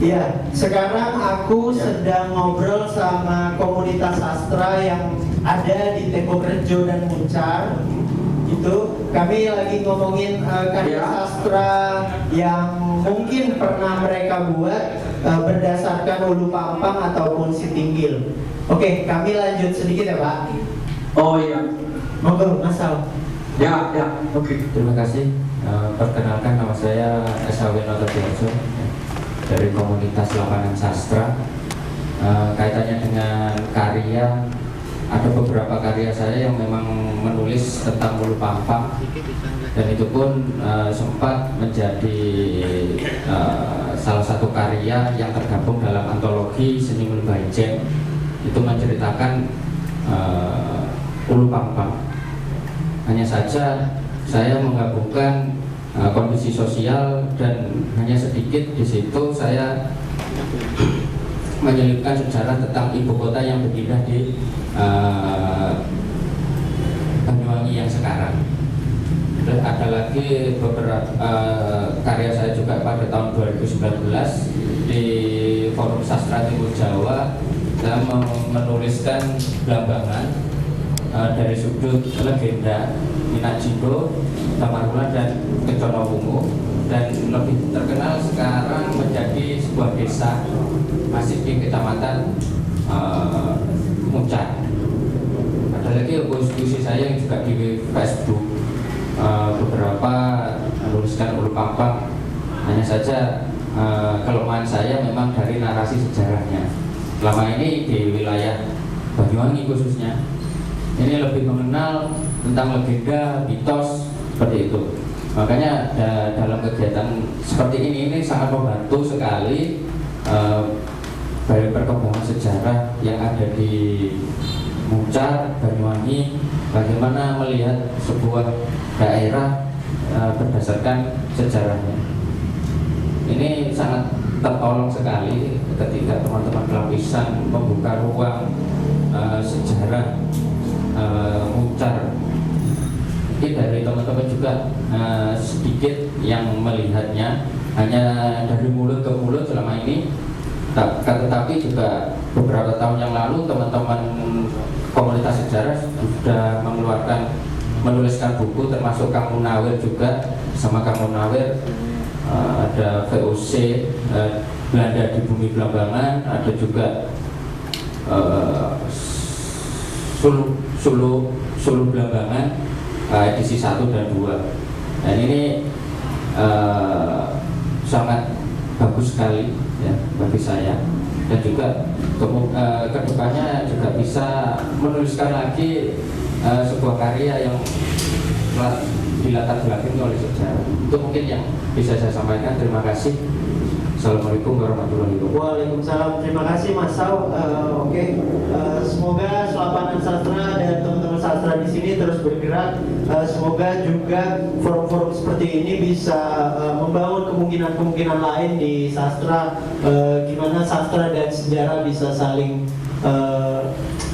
Iya, sekarang aku sedang ngobrol sama komunitas sastra yang ada di Tembok Rejo dan Muncar. Gitu. Kami lagi ngomongin karya sastra yang mungkin pernah mereka buat berdasarkan Ulu Pampang ataupun Sitinggil. Oke, kami lanjut sedikit ya Pak. Oh iya. Monggo, Mas Al. Ya, oke. Terima kasih. Perkenalkan, nama saya S.A.W. Notodirjo dari komunitas Lapangan Sastra. Kaitannya dengan karya, ada beberapa karya saya yang memang menulis tentang Ulu Pampang, dan itu pun sempat menjadi salah satu karya yang tergabung dalam antologi Seni Mulbaijeng. Itu menceritakan Ulu Pampang. Hanya saja saya menggabungkan kondisi sosial, dan hanya sedikit di situ saya menyelipkan sejarah tentang ibu kota yang berpindah di Banyuwangi yang sekarang. Dan ada lagi beberapa karya saya juga pada tahun 2019 di Forum Sastra Timur Jawa. Saya menuliskan Blambangan dari sudut legenda Minak Jindo, Tamarula, dan Keconowungu, dan lebih terkenal sekarang menjadi sebuah desa masih di Kecamatan Muncar. Ada lagi diskusi saya yang juga di Facebook, beberapa menuliskan Ulu Pampang. Hanya saja kelemahan saya memang dari narasi sejarahnya. Selama ini di wilayah Banyuwangi khususnya, ini lebih mengenal tentang legenda, mitos, seperti itu. Makanya dalam kegiatan seperti ini sangat membantu sekali dari perkembangan sejarah yang ada di Muncar, Banyuwangi, bagaimana melihat sebuah daerah berdasarkan sejarahnya. Ini sangat tertolong sekali ketika teman-teman Lapisan membuka ruang sejarah Muncar. Mungkin dari teman-teman juga sedikit yang melihatnya hanya dari mulut ke mulut selama ini, tetapi juga beberapa tahun yang lalu teman-teman komunitas sejarah sudah menuliskan buku, termasuk Kang Munawir juga. Sama Kang Munawir ada VOC Belanda di Bumi Blambangan, ada juga Sulu Blambangan edisi 1 dan 2. Dan ini sangat bagus sekali ya bagi saya, dan juga kedepannya juga bisa menuliskan lagi sebuah karya yang dilatar belakangi oleh sejarah. Itu mungkin yang bisa saya sampaikan. Terima kasih. Assalamualaikum warahmatullahi wabarakatuh. Waalaikumsalam. Terima kasih Mas Sau. Oke. Semoga Lapangan Sastra dan teman-teman sastra di sini terus bergerak. Semoga juga forum-forum seperti ini bisa membangun kemungkinan-kemungkinan lain di sastra, gimana sastra dan sejarah bisa saling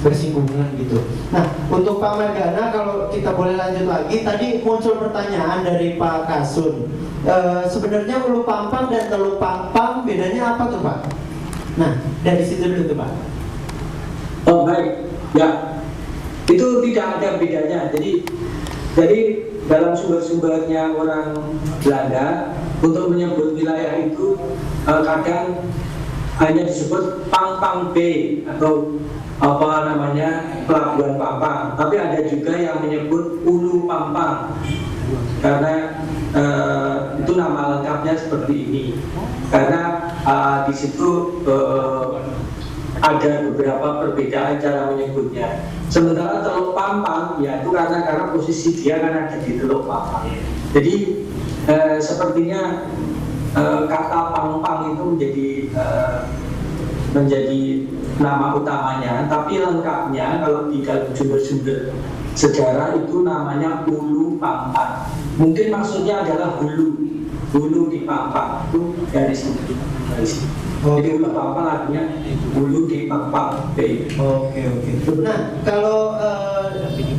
bersinggungan gitu. Nah, untuk Pak Margana, kalau kita boleh lanjut lagi, tadi muncul pertanyaan dari Pak Kasun. Sebenarnya Ulu Pampang dan Teluk Pampang bedanya apa tuh Pak? Nah, dari situ dulu tuh Pak. Oh baik, ya itu tidak ada bedanya. Jadi dalam sumber-sumbernya orang Belanda untuk menyebut wilayah itu kadang hanya disebut Pampang Bay atau apa namanya Pelabuhan Pampang, tapi ada juga yang menyebut Ulu Pampang karena itu nama lengkapnya seperti ini, karena di situ ada beberapa perbedaan cara menyebutnya. Sementara Teluk Pampang ya itu karena posisi dia kan ada di Teluk Pampang. Jadi sepertinya kata Pampang itu menjadi nama utamanya, tapi lengkapnya kalau di dalam sumber-sumber sejarah itu namanya Ulu Pampang. Mungkin maksudnya adalah hulu di Pampang, itu dari situ. Jadi Ulu Pampang artinya hulu di Pampang. Oke. Nah, kalau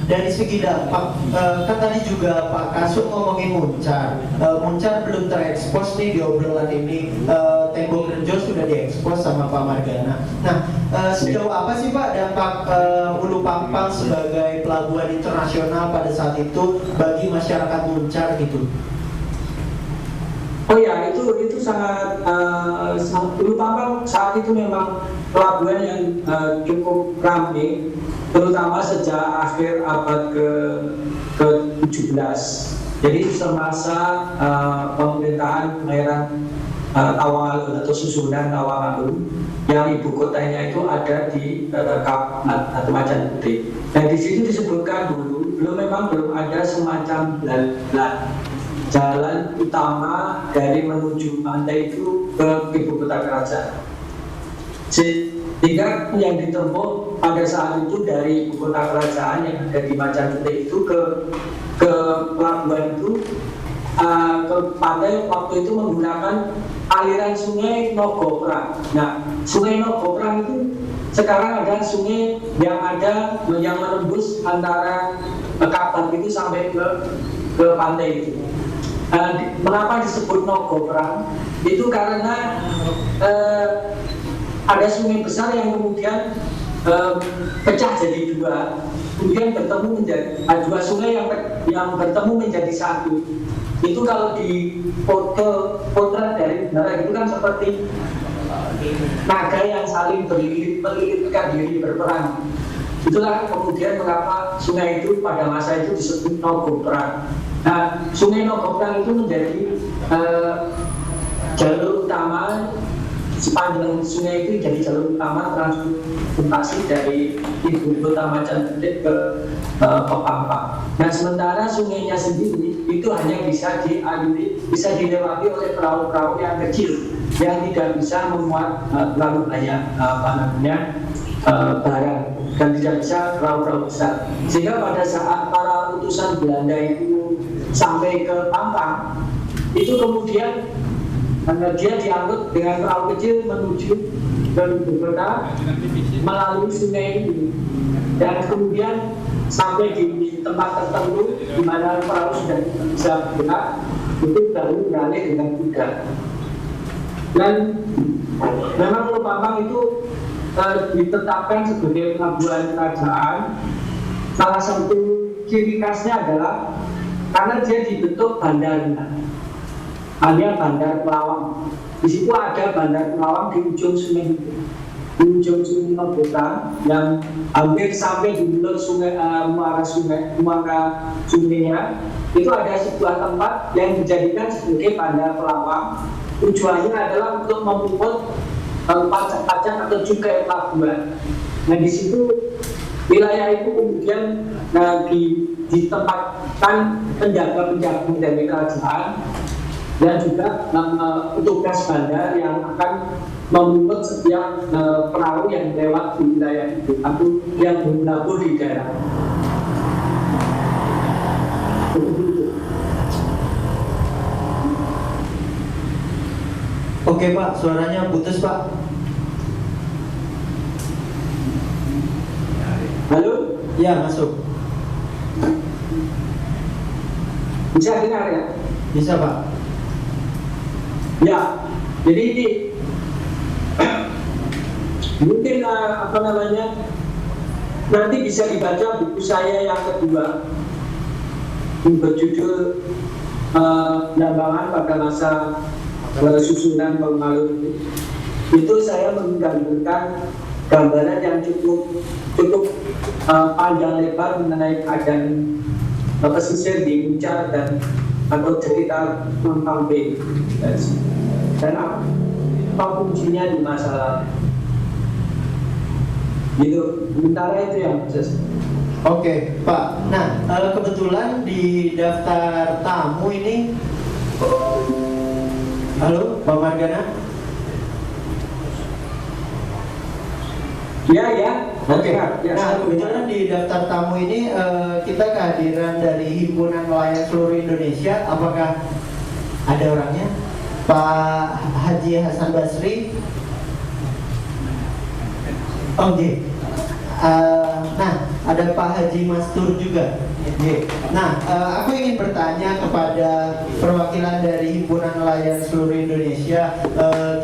dari segi dampak, kan tadi juga Pak Kasum ngomongin Muncar. Muncar belum terekspos nih di obrolan ini. Tembok Rejo sudah diekspos sama Pak Margana. Nah, sejauh apa sih Pak dampak Ulu Pampang sebagai pelabuhan internasional pada saat itu bagi masyarakat Muncar gitu? Oh ya, itu sangat Ulu Pampang saat itu memang pelabuhan yang cukup ramai, terutama sejak akhir abad ke-17. Jadi semasa pemerintahan Pangeran Tawangalun atau susunan Tawangalun, yang ibu kotanya itu ada di Kabupaten atau Macan Putih. Dan di situ disebutkan dulu belum ada semacam jalan utama dari menuju pantai itu ke ibu kota kerajaan. Sehingga yang ditempuh pada saat itu dari ibu kota kerajaan yang ada di Macan Putih itu ke pelabuhan itu ke pantai waktu itu menggunakan aliran sungai Nogoprang. Nah, sungai Nogoprang itu sekarang ada sungai yang menembus antara Kabang itu sampai ke pantai itu. Mengapa disebut Nogoprang? Itu karena ada sungai besar yang kemudian pecah jadi dua, kemudian bertemu menjadi dua sungai yang bertemu menjadi satu. Itu kalau di potret dari negara itu kan seperti naga yang saling melilitkan diri berperang. Itulah kemudian mengapa sungai itu pada masa itu disebut Nogoprang. Nah, sungai Nogoprang itu menjadi jalur utama, sepanjang sungai itu jadi jalur utama transportasi dari ibu kota Macan Putih ke Pampang. Nah, sementara sungainya sendiri itu hanya bisa dilewati oleh perahu-perahu yang kecil yang tidak bisa memuat terlalu banyak barang dan tidak bisa perahu-perahu besar. Sehingga pada saat para utusan Belanda itu sampai ke Pampang, itu kemudian dia diangkut dengan perahu kecil menuju ke ibu kota melalui sungai ini, dan kemudian sampai di tempat tertentu di mana perahu sudah bisa bergerak, itu baru beralih dengan kuda. Dan memang Ulu Pampang itu ditetapkan sebagai pelabuhan kerajaan. Salah satu ciri khasnya adalah karena dia dibentuk bandarnya, hanya Bandar Pelawang. Di situ ada Bandar Pelawang di ujung sungai itu, di ujung sungai Nogoprang yang hampir sampai di mulut sungai muara sungainya. Itu ada sebuah tempat yang dijadikan sebagai Bandar Pelawang. Tujuannya adalah untuk memungut pajak atau cukai pelabuhan. Nah, di situ wilayah itu kemudian ditempatkan penjaga-penjaga dari kerajaan dan juga petugas bandar yang akan memungut setiap perahu yang lewat di wilayah itu atau yang berlabuh di daerah. Oke Pak, suaranya putus Pak. Halo? Ya, masuk. Bisa dengar ya? Bisa Pak. Ya, jadi ini mungkin nanti bisa dibaca buku saya yang kedua yang berjudul Jambangan pada masa susunan Tawangalun. Itu saya menggabungkan gambaran yang cukup panjang lebar mengenai keadaan pesisir di Muncar dan atau cerita Pampang B dan apa fungsinya di masa lalu. Gitu, sementara itu yang Oke, Pak. Nah, kebetulan di daftar tamu ini, halo, Pak Margana. Ya. Oke. Ya, Nah, kebetulan di daftar tamu ini kita kehadiran dari Himpunan Nelayan Seluruh Indonesia. Apakah ada orangnya? Pak Haji Hasan Basri. Oke. Nah, ada Pak Haji Mastur juga. Oke. Nah, aku ingin bertanya kepada perwakilan dari Himpunan Nelayan Seluruh Indonesia,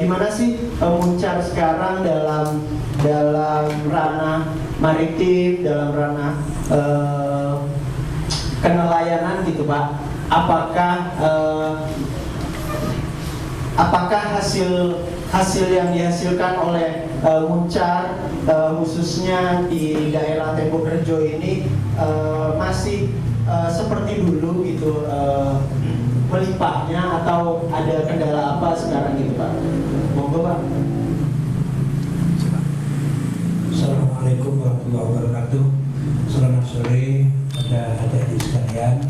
gimana sih Muncar sekarang dalam ranah maritim, dalam ranah kenelayanan gitu, Pak? Apakah hasil yang dihasilkan oleh Muncar khususnya di daerah Tembok Rejo ini masih seperti dulu gitu, melimpahnya, atau ada kendala apa sekarang gitu, Pak? Monggo, Pak. Assalamualaikum warahmatullahi wabarakatuh. Selamat sore pada adik-adik sekalian.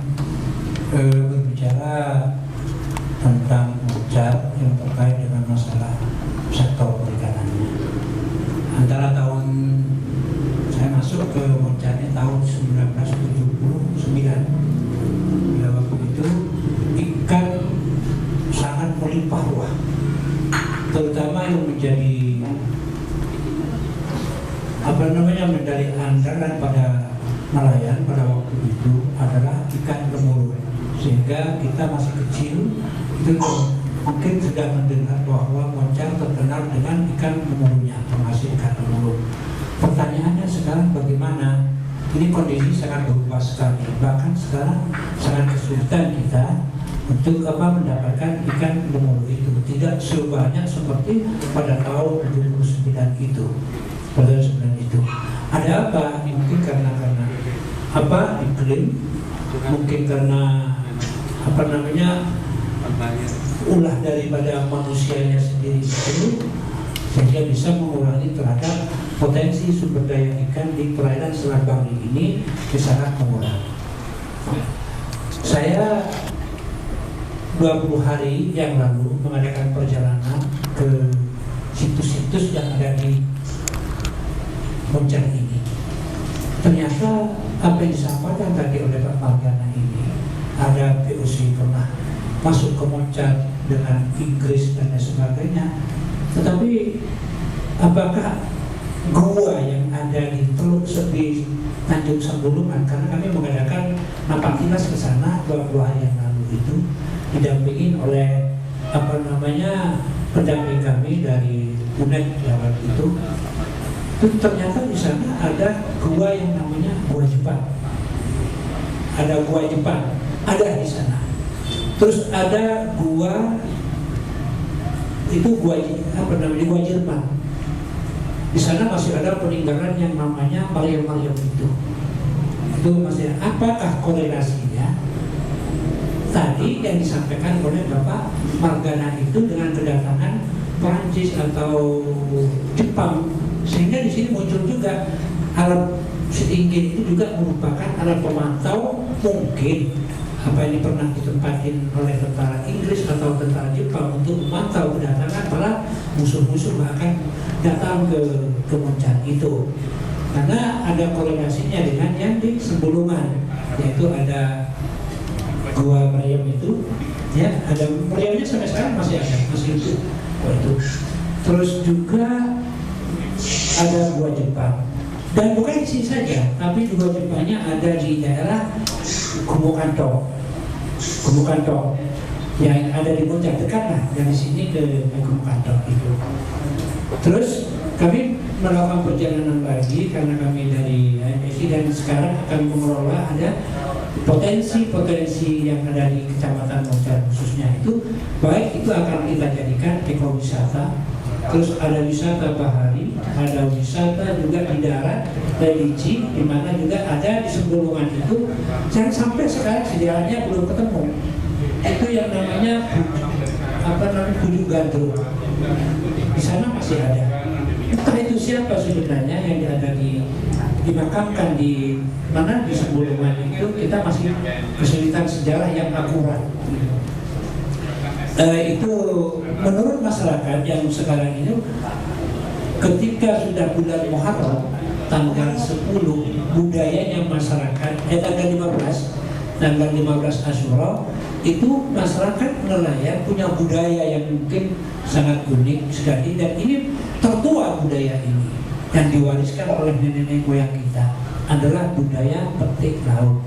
Berbicara tentang Muncar yang terkait dengan masalah sektor perikanannya. Antara tahun saya masuk ke Muncar ini tahun 1979. Pada waktu itu ikan sangat melimpah ruah, terutama yang menjadi menjadi andalan pada nelayan pada waktu itu adalah ikan lemuru. Sehingga kita masih kecil itu mungkin sudah mendengar bahwa Muncar terkenal dengan ikan lemurunya, termasuk ikan lemuru. Pertanyaannya sekarang bagaimana? Ini kondisi sangat berubah sekali. Bahkan sekarang sangat kesulitan kita untuk mendapatkan ikan lemuru itu. Tidak sebanyak seperti pada tahun 79 itu. Pada sebenarnya itu ada apa? Mungkin karena iklim, mungkin karena ulah daripada manusianya sendiri itu, sehingga bisa mengurangi terhadap potensi sumber daya ikan di perairan Selat Bangli ini sangat mengurangi. Saya 20 hari yang lalu mengadakan perjalanan ke situs-situs yang ada di Muncar ini. Ternyata apa yang disampaikan tadi oleh Pak Margana ini, ada POC pernah masuk ke Muncar dengan Inggris dan lain sebagainya. Tetapi apakah gua yang ada di Teluk Sepi Tanjung Sambulungan, karena kami mengadakan napak tilas ke sana 20 hari yang lalu itu, didampingin oleh pendamping kami dari UNED lewat itu ternyata di sana ada gua yang namanya Gua Jepang. Ada Gua Jepang, ada di sana. Terus ada gua itu Gua Jerman. Di sana masih ada peninggalan yang namanya Mariam itu. Itu masih, apakah korelasinya tadi yang disampaikan oleh Bapak Margana itu dengan kedatangan Prancis atau Jepang, sehingga di sini muncul juga alat setinggi itu juga merupakan alat pemantau. Mungkin apa ini pernah ditempatin oleh tentara Inggris atau tentara Jepang untuk memantau kedatangan para musuh-musuh bahkan datang ke Muncar itu, karena ada korelasinya dengan yang di Sembulungan, yaitu ada Gua Mariam itu, ya, ada Mariamnya sampai sekarang masih ada, masih itu. Terus juga ada Gua Jepang, dan bukan di sini saja, tapi Gua Jepangnya ada di daerah Gumuk Kantong yang ada di Muncar, dekat lah dari sini ke Gumuk Kantong itu. Terus kami melakukan perjalanan lagi karena kami dari AMSI, dan sekarang akan mengelola ada potensi-potensi yang ada di Kecamatan Muncar khususnya itu, baik itu akan kita jadikan ekowisata. Terus ada wisata bahari, ada wisata juga di darat, religi, di mana juga ada di Sembulungan itu. Jangan sampai sekarang sejarahnya belum ketemu. Itu yang namanya Bujuk Gandrung. Di sana masih ada. Entah itu siapa sebenarnya yang ada dimakamkan di mana di Sembulungan itu, kita masih kesulitan sejarah yang akurat. Itu menurut masyarakat yang sekarang ini, ketika sudah bulan Muharram tanggal 10, budayanya masyarakat tanggal 15 Asyura itu masyarakat nelayan punya budaya yang mungkin sangat unik sekali, dan ini tertua budaya ini yang diwariskan oleh nenek moyang kita adalah budaya petik laut.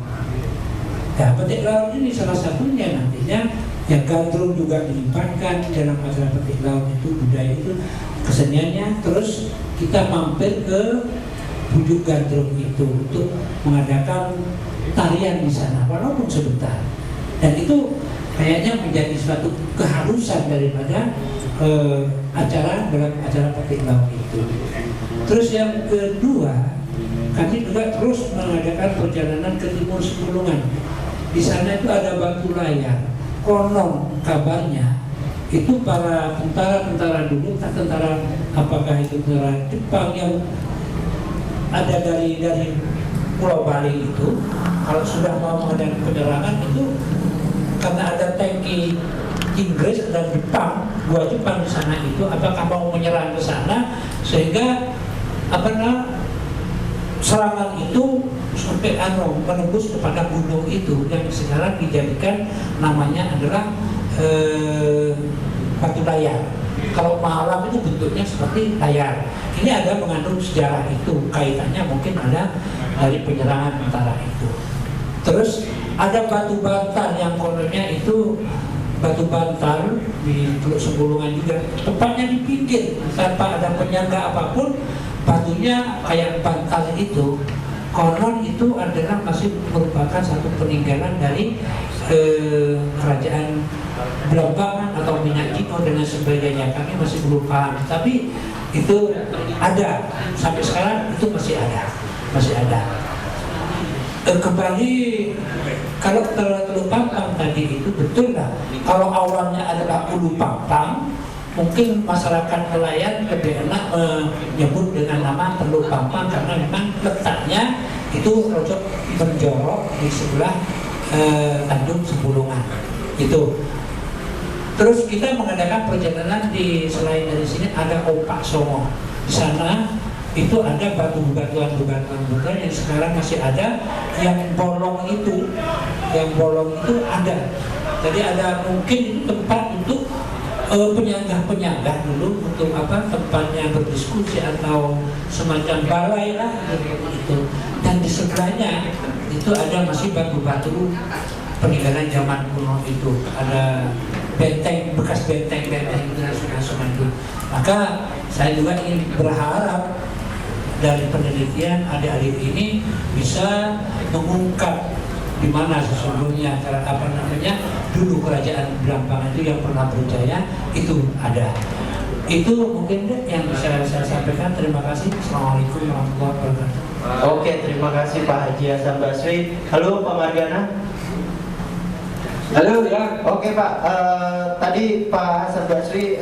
Ya, petik laut ini salah satunya nantinya ya, gandrung juga dilimpahkan dalam acara petik laut itu, budaya itu, keseniannya. Terus kita mampir ke Bujur Gandrung itu untuk mengadakan tarian di sana walaupun sebentar, dan itu kayaknya menjadi suatu keharusan daripada acara dalam acara petik laut itu. Terus yang kedua, kami juga terus mengadakan perjalanan ke timur Sepulungan. Di sana itu ada batu layar. Konon kabarnya itu para tentara dulu, tentara apakah itu tentara Jepang yang ada dari Pulau Bali itu, kalau sudah mau mengadakan penyerangan itu karena ada tangki Inggris dan Jepang, gua Jepang di sana itu, apakah mau menyerang ke sana sehingga serangan itu sampai menembus kepada gunung itu yang sekarang dijadikan namanya adalah batu layar. Kalau malam itu bentuknya seperti layar. Ini ada mengandung sejarah itu, kaitannya mungkin ada dari penyerangan tentara itu. Terus ada batu bantal yang kononnya itu batu bantal di Teluk Sepulungan juga, tepatnya di pinggir tanpa ada penyangga apapun, batunya kayak bantal itu. Konon itu adalah masih merupakan satu peninggalan dari kerajaan Belambangan atau Minyak Jino dan sebagainya. Kami masih belum paham, tapi itu ada sampai sekarang, itu masih ada. Kembali kalau Teluk Pampang tadi itu betul lah. Kalau awalnya adalah Ulu Pampang, mungkin masyarakat nelayan lebih enak menyebut dengan nama Teluk Pampang karena memang letaknya itu rojok menjorok di sebelah Tanjung Sepulungan itu. Terus kita mengadakan perjalanan selain dari sini ada Opak Songo. Di sana itu ada batuan yang sekarang masih ada, yang bolong itu ada. Jadi ada mungkin itu tempat untuk penyanggah dulu untuk tempatnya berdiskusi atau semacam balai lah gitu. Dan di sebelahnya itu ada masih batu-batu peninggalan zaman kuno itu, ada bekas benteng internasional itu. Maka saya juga ingin berharap dari penelitian adik-adik ini bisa mengungkap di mana sesungguhnya dulu kerajaan Belambangan itu yang pernah berjaya itu ada. Itu mungkin yang bisa saya sampaikan. Terima kasih. Assalamualaikum warahmatullahi wabarakatuh. Oke, terima kasih Pak Haji Hasan Basri. Halo Pak Margana. Halo ya. Oke Pak, tadi Pak Hasan Basri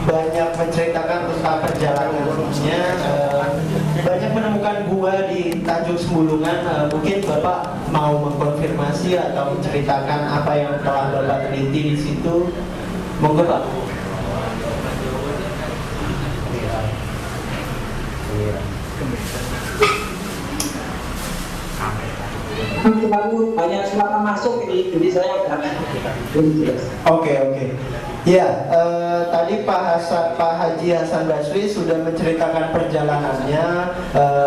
banyak menceritakan tentang perjalanannya, banyak menemukan gua di Tanjung Semulungan. Mungkin Bapak mau mengkonfirmasi atau menceritakan apa yang telah Bapak teliti di situ. Monggo Pak. Banyak suara masuk ini, jadi saya Oke. Ya, tadi Pak Haji Hasan Basri sudah menceritakan perjalanannya,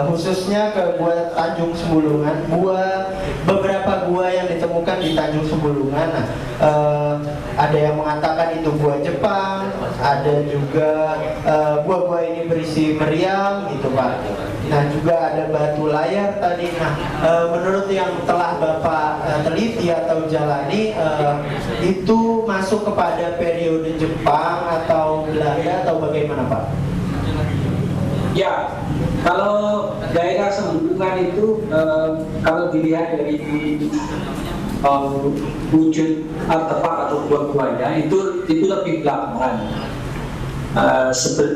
khususnya ke Gua Tanjung Semulungan, beberapa gua yang ditemukan di Tanjung Semulungan. Nah, ada yang mengatakan itu gua Jepang, ada juga gua-gua ini berisi meriam, gitu Pak. Nah, juga ada batu layar tadi. Nah, menurut yang telah Bapak teliti atau jalani, itu masuk kepada periode Jepang atau Belanda atau bagaimana Pak? Ya, kalau daerah Semulungan itu kalau dilihat dari wujud artefak atau gua-guanya itu lebih belakangan.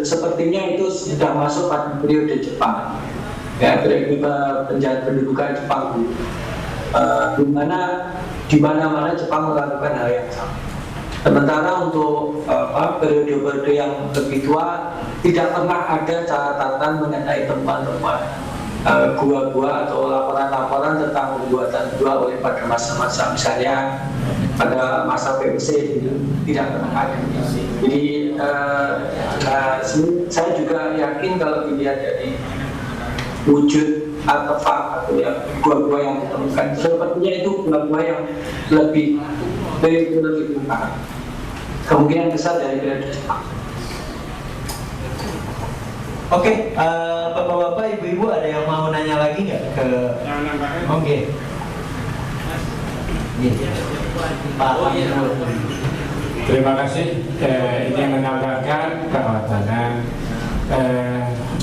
Sepertinya itu sudah masuk pada periode Jepang, ya, periode penjajahan pendudukan Jepang dulu, di mana Jepang melakukan hal yang sama. Sementara untuk periode-periode yang lebih tua tidak pernah ada catatan mengenai tempat-tempat gua-gua atau laporan-laporan tentang pembuatan gua oleh pada masa-masa misalnya pada masa PUC tidak pernah ada. Jadi saya juga yakin kalau dilihat dari wujud artefak atau yang gua-gua yang ditemukan sepertinya itu gua-gua yang lebih besar, kemungkinan besar dari periode Jepang. Oke, bapak-bapak, ibu-ibu ada yang mau nanya lagi nggak ke? Oke. Pak Amirul. Terima kasih. Ini menambahkan kehutanan.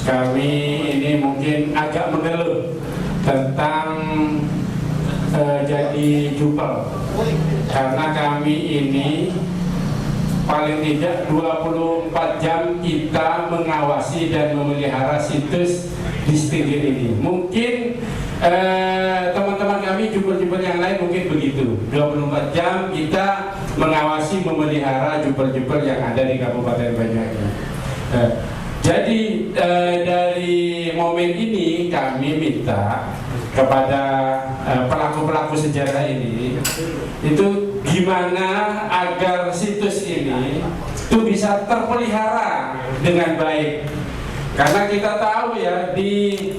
Kami ini mungkin agak mengeluh tentang jadi jupel, karena kami ini paling tidak 24 jam kita mengawasi dan memelihara situs di Setinggil ini. Mungkin teman-teman kami jupel-jupel yang lain mungkin begitu, 24 jam kita mengawasi memelihara jupel-jupel yang ada di Kabupaten Banyuwangi. Jadi dari momen ini kami minta kepada pelaku-pelaku sejarah ini itu gimana agar situs ini itu bisa terpelihara dengan baik, karena kita tahu ya di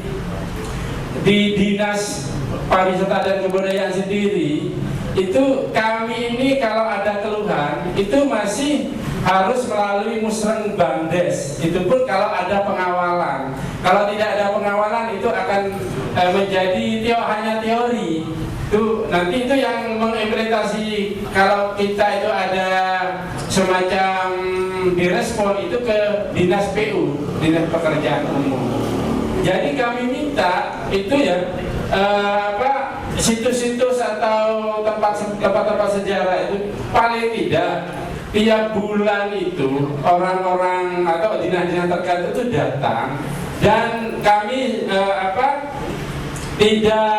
Dinas Pariwisata dan Kebudayaan sendiri itu kami ini kalau ada keluhan itu masih harus melalui musreng Bangdes, itu pun kalau ada pengawalan. Kalau tidak ada pengawalan itu akan menjadi hanya teori. Itu nanti itu yang mengimplementasi, kalau kita itu ada semacam direspon itu ke Dinas PU, Dinas Pekerjaan Umum. Jadi kami minta itu ya situs-situs atau tempat-tempat sejarah itu paling tidak tiap bulan itu orang-orang atau dinas-dinas terkait itu datang, dan kami tidak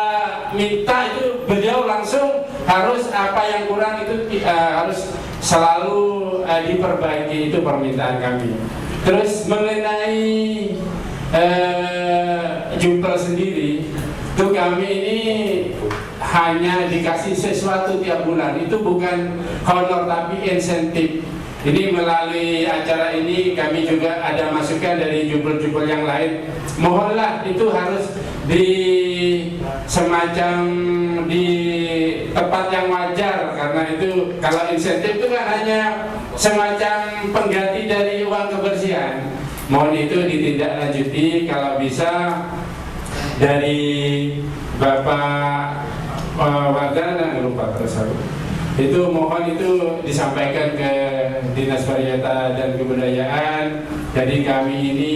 minta itu beliau langsung harus apa yang kurang itu harus selalu diperbaiki, itu permintaan kami. Terus mengenai jupel sendiri itu kami ini hanya dikasih sesuatu tiap bulan, itu bukan honor tapi insentif. Ini melalui acara ini kami juga ada masukan dari jupel-jupel yang lain. Mohonlah itu harus di semacam di tempat yang wajar, karena itu kalau insentif itu kan hanya semacam pengganti dari uang kebersihan. Mohon itu ditindaklanjuti kalau bisa dari Bapak Wardana, lupa terus aku. Itu mohon itu disampaikan ke Dinas Pariwisata dan Kebudayaan. Jadi kami ini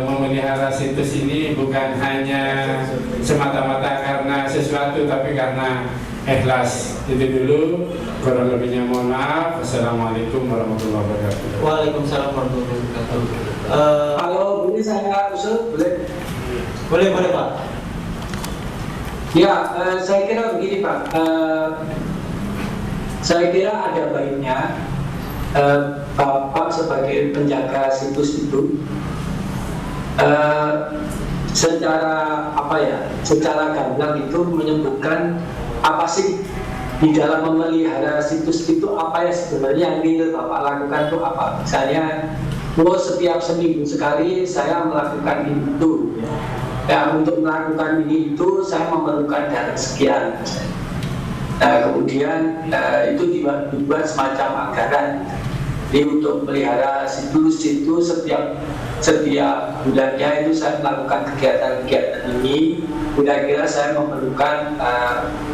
memelihara situs ini bukan hanya semata-mata karena sesuatu, tapi karena ikhlas. Itu dulu, kurang lebihnya mohon maaf. Assalamualaikum warahmatullahi wabarakatuh. Waalaikumsalam warahmatullahi wabarakatuh. Kalau boleh saya usul, boleh Pak. Ya, saya kira begini Pak. Saya kira ada baiknya Bapak sebagai penjaga situs itu secara gamblang itu menyebutkan apa sih di dalam memelihara situs itu, apa ya sebenarnya yang ingin Bapak lakukan itu apa. Misalnya, setiap seminggu sekali saya melakukan itu. Ya, untuk melakukan ini itu saya memerlukan dana sekian. Kemudian itu dibuat semacam anggaran. Jadi untuk melihara situs itu setiap bulannya itu saya melakukan kegiatan-kegiatan ini. Kira-kira saya memerlukan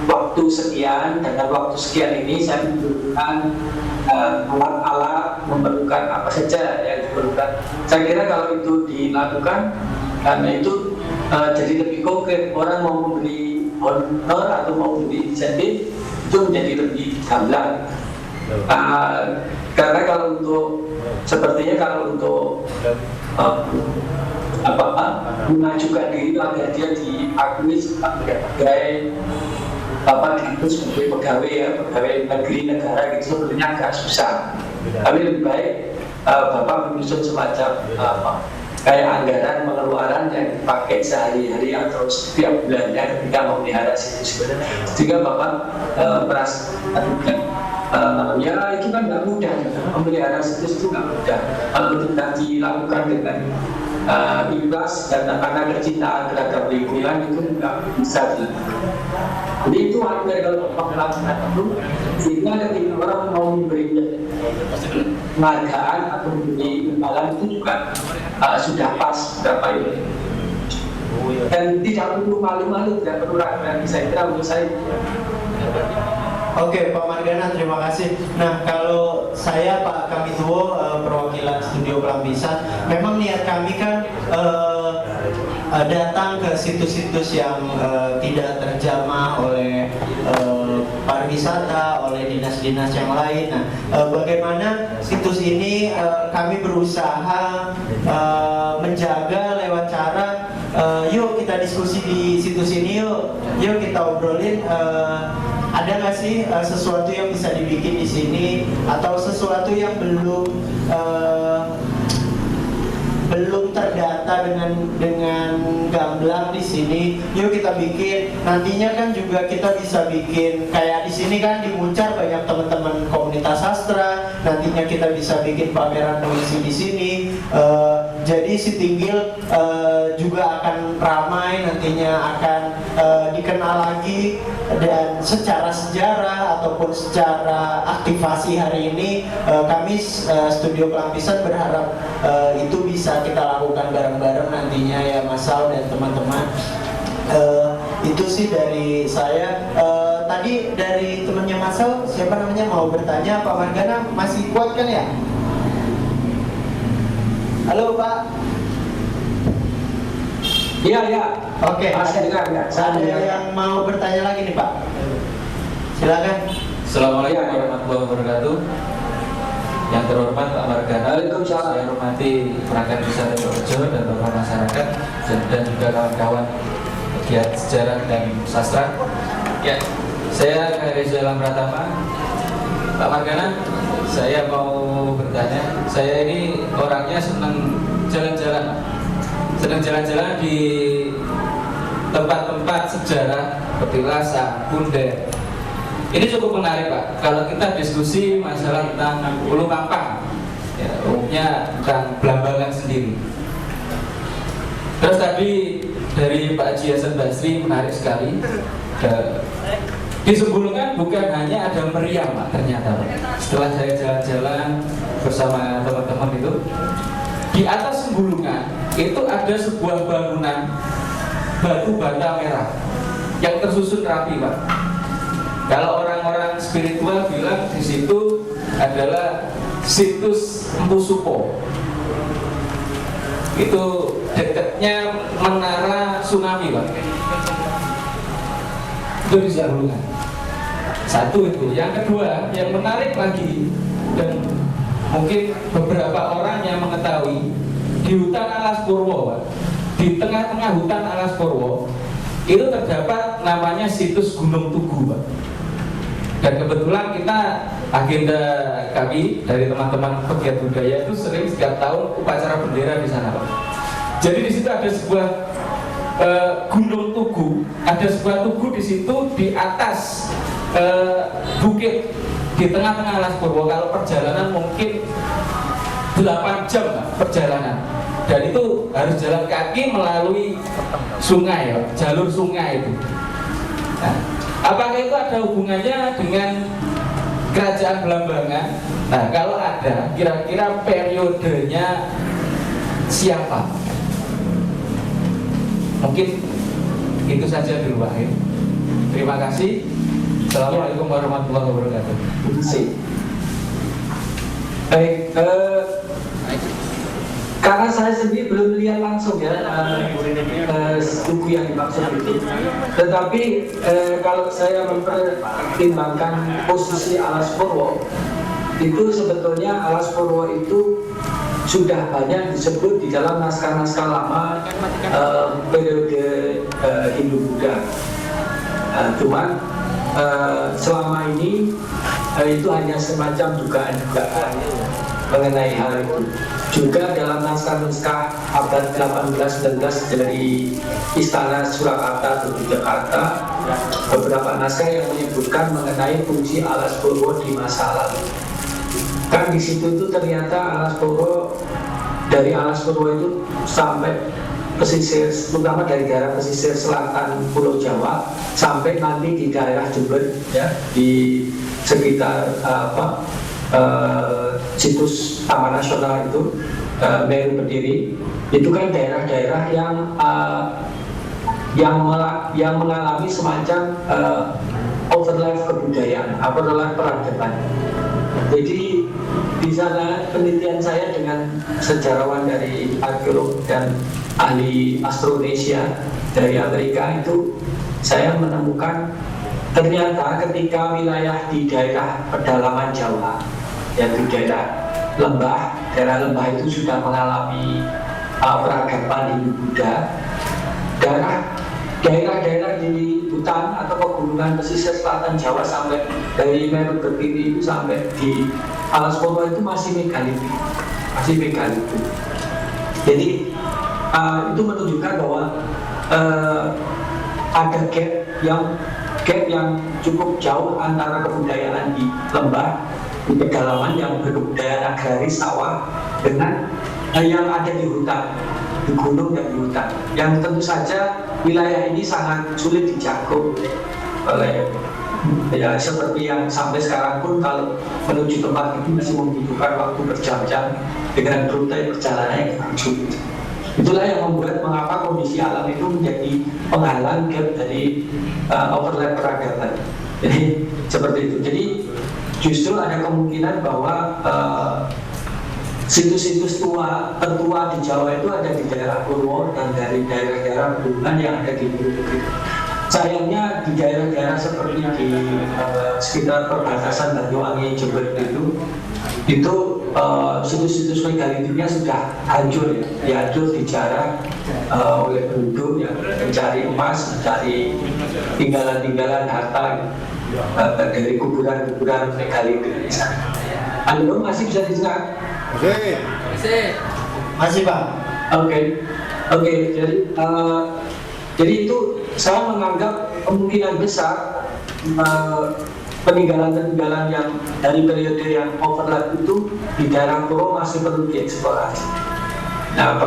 waktu sekian, dengan waktu sekian ini saya memerlukan alat-alat, memerlukan apa saja yang diperlukan. Saya kira kalau itu dilakukan, karena itu jadi lebih konkret. Orang mau memberi honor atau mau memberi insentif itu menjadi lebih gamblang. Karena kalau untuk sepertinya kalau untuk mengajukan diri agar dia diakui sebagai pegawai negeri negara gitu, sebenarnya agak susah. Tapi lebih baik Bapak menyusun semacam kayak anggaran pengeluaran yang dipakai sehari-hari atau setiap bulannya ketika memelihara situs. Sehingga Bapak merasa ya itu kan nggak mudah, memelihara situs itu nggak mudah. Kalau tidak dilakukan dengan ikhlas dan karena kecintaan terhadap lingkungan itu nggak bisa dilakukan. Jadi itu hampir kalau Bapak melakukan itu, sehingga ketika orang mau memberi penghargaan atau memberi imbalan itu juga sudah pas berapa ini. Dan tidak perlu malu-malu, tidak perlu ragu. Saya kira menurut saya. Oke, Pak Margana, terima kasih. Nah, kalau saya Pak Kamituwo, perwakilan Studio Pelampiasan, memang niat kami kan datang ke situs-situs yang tidak terjamah oleh pariwisata, oleh dinas-dinas yang lain. Nah, bagaimana situs ini kami berusaha menjaga lewat cara yuk kita diskusi di situs ini, yuk kita obrolin. Ada nggak sih sesuatu yang bisa dibikin di sini atau sesuatu yang belum terdata dengan gamblang di sini? Yuk kita bikin. Nantinya kan juga kita bisa bikin kayak di sini kan di Muncar banyak teman-teman komunitas sastra. Nantinya kita bisa bikin pameran puisi di sini. Jadi Sitinggil juga akan ramai, nantinya akan dikenal lagi, dan secara sejarah ataupun secara aktivasi hari ini kami Studio Pelampiasan berharap itu bisa kita lakukan bareng-bareng nantinya ya Mas Sal dan teman-teman. Itu sih dari saya. Tadi dari temannya Mas Sal, siapa namanya, mau bertanya? Pak Margana masih kuat kan ya? Halo Pak. Iya. Oke. Ada yang mau bertanya lagi nih Pak? Silakan. Assalamualaikum warahmatullahi wabarakatuh. Yang terhormat Pak Margana, saya hormati perangkat desa Rejorejo dan tokoh masyarakat dan juga kawan-kawan pegiat sejarah dan sastra. Ya, saya Reza Elam Pratama. Pak Margana, saya mau bertanya. Saya ini orangnya senang jalan-jalan di tempat-tempat sejarah seperti Lasa, Punden. Ini cukup menarik Pak. Kalau kita diskusi masalah tentang Ulu Kampang, ya, umumnya tentang Blambangan sendiri. Terus tadi dari Pak Haji Hasan Basri menarik sekali. Di Sembulungan bukan hanya ada meriam Pak, ternyata Pak. Setelah saya jalan-jalan bersama teman-teman itu, di atas Sembulungan itu ada sebuah bangunan batu bata merah yang tersusun rapi Pak. Kalau orang-orang spiritual bilang di situ adalah situs Empu Supo. Itu dekatnya menara tsunami Pak. Itu di Sembulungan. Satu itu. Yang kedua, yang menarik lagi dan mungkin beberapa orang yang mengetahui, di hutan Alas Purwo Pak, di tengah-tengah hutan Alas Purwo itu terdapat namanya situs Gunung Tugu Pak. Dan kebetulan kita agenda kami dari teman-teman pegiat budaya itu sering setiap tahun upacara bendera di sana Pak. Jadi di situ ada sebuah Gunung Tugu, ada sebuah tugu di situ di atas bukit di tengah-tengah Alas Purwo. Kalau perjalanan mungkin 8 jam perjalanan, dan itu harus jalan kaki melalui sungai, jalur sungai itu. Nah, apakah itu ada hubungannya dengan kerajaan Blambangan? Nah, kalau ada, kira-kira periodenya siapa? Mungkin itu saja dulu Pak. Terima kasih. Assalamualaikum warahmatullahi wabarakatuh. Terima kasih. Baik, karena saya sendiri belum melihat langsung ya tugu yang dimaksud itu. Tetapi kalau saya mempertimbangkan posisi Alas Purwo, itu sebetulnya Alas Purwo itu sudah banyak disebut di dalam naskah-naskah lama periode Hindu-Buddha. Cuman selama ini itu hanya semacam dugaan mengenai hal itu. juga dalam naskah-naskah abad 18-19 dari Istana Surakarta atau Yogyakarta, beberapa naskah yang menyebutkan mengenai fungsi Alas Purwo di masa lalu. Kan di situ tuh ternyata Alas Purwo, dari Alas Purwo itu sampai pesisir, terutama dari daerah pesisir selatan Pulau Jawa sampai nanti di daerah Jember, ya, di sekitar situs Taman Nasional itu, Meru Berdiri, itu kan daerah-daerah yang mengalami semacam overlap kebudayaan, overlap peradaban. Jadi di sana penelitian saya dengan sejarawan dari arkeolog dan ahli Austronesia dari Amerika itu, saya menemukan ternyata ketika wilayah di daerah pedalaman Jawa, yaitu daerah lembah itu sudah mengalami peradaban Hindu Buddha. Daerah-daerah di hutan atau pegunungan pesisir selatan Jawa sampai dari Meru Berdiri itu sampai di Alas Purwo itu masih megalitik. Jadi itu menunjukkan bahwa ada gap yang cukup jauh antara kebudayaan di lembah, di pedalaman yang berkebudayaan agraris sawah dengan yang ada di hutan, di gunung dan di hutan, yang tentu saja wilayah ini sangat sulit dijangkau oleh, ya, seperti yang sampai sekarang pun kalau menuju tempat itu masih membutuhkan waktu berjam-jam dengan rute perjalanan yang sulit. Itulah yang membuat mengapa kondisi alam itu menjadi penghalang gap dari overlap peradaban. Jadi seperti itu. Jadi justru ada kemungkinan bahwa situs-situs tertua di Jawa itu ada di daerah Purwo dan dari daerah-daerah pegunungan yang ada di Bukit. Sayangnya di daerah-daerah seperti di sekitar perbatasan Banyuwangi, Jember itu situs-situs megalitiknya sudah hancur, ya, hancur dijarah oleh penduduk yang mencari emas, mencari tinggalan-tinggalan harta dari kuburan-kuburan megalitik. Anda masih bisa didengar? Masih Pak. Oke. Jadi itu saya menganggap kemungkinan besar peninggalan-peninggalan yang dari periode yang overlap itu di daerah Purwo masih perlu dieksplorasi. Nah,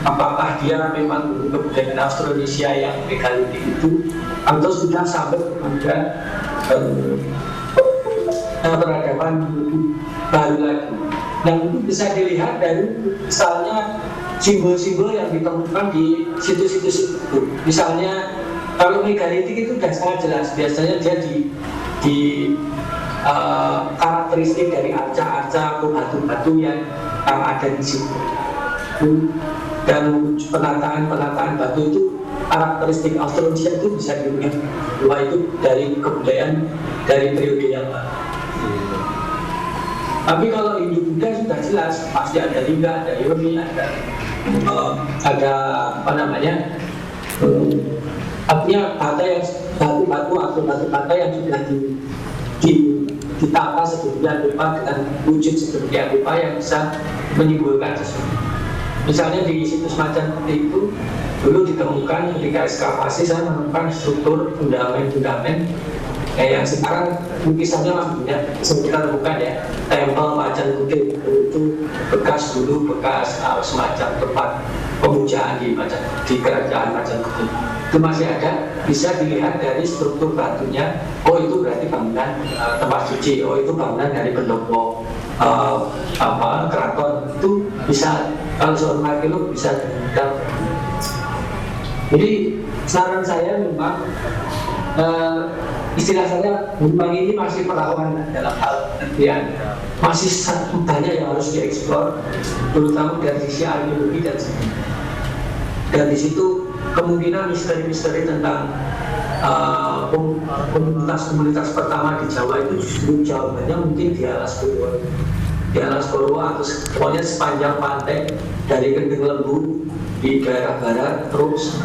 apakah dia memang kebudayaan Austronesia yang megalitik itu, atau sudah sampai kemudian peradaban baru lagi. Dan itu bisa dilihat dari misalnya simbol-simbol yang ditemukan di situs-situs itu. Misalnya kalau megalitik itu sudah sangat jelas, biasanya dia di karakteristik dari arca-arca atau batu-batu yang ada di situ. Dan penataan batu itu karakteristik Austronesia itu bisa dilihat bahwa itu dari kebudayaan dari periode yang baru. Tapi kalau Hindu Buddha sudah jelas, pasti ada Lingga, ada Yoni, ada apa namanya, artinya batu-batu atau batu-bata yang sudah ditata sedemikian rupa dengan wujud sedemikian rupa yang bisa menyimpulkan sesuatu. Misalnya di situs Macan Putih itu dulu ditemukan ketika ekskavasi, saya menemukan struktur fundament yang sekarang lukisannya masih banyak sekitar bukan ya, tempel Macan Putih itu bekas semacam tempat pemujaan di kerajaan Macan Putih itu masih ada, bisa dilihat dari struktur batunya. Oh, itu berarti bangunan tempat suci, oh itu bangunan dari pendopo keraton. Itu bisa, kalau seorang arkeolog bisa dilihat. Jadi saran saya memang istilah saya, memang ini masih perawan dalam hal penelitian, masih banyak yang harus dieksplor, terutama dari sisi arkeologi dan sejarah. Dan di situ kemungkinan misteri-misteri tentang komunitas pertama di Jawa itu justru jawabannya mungkin di Alas Purwo. Di Alas Purwo atau pokoknya sepanjang pantai dari Kendeng Lembu di daerah barat terus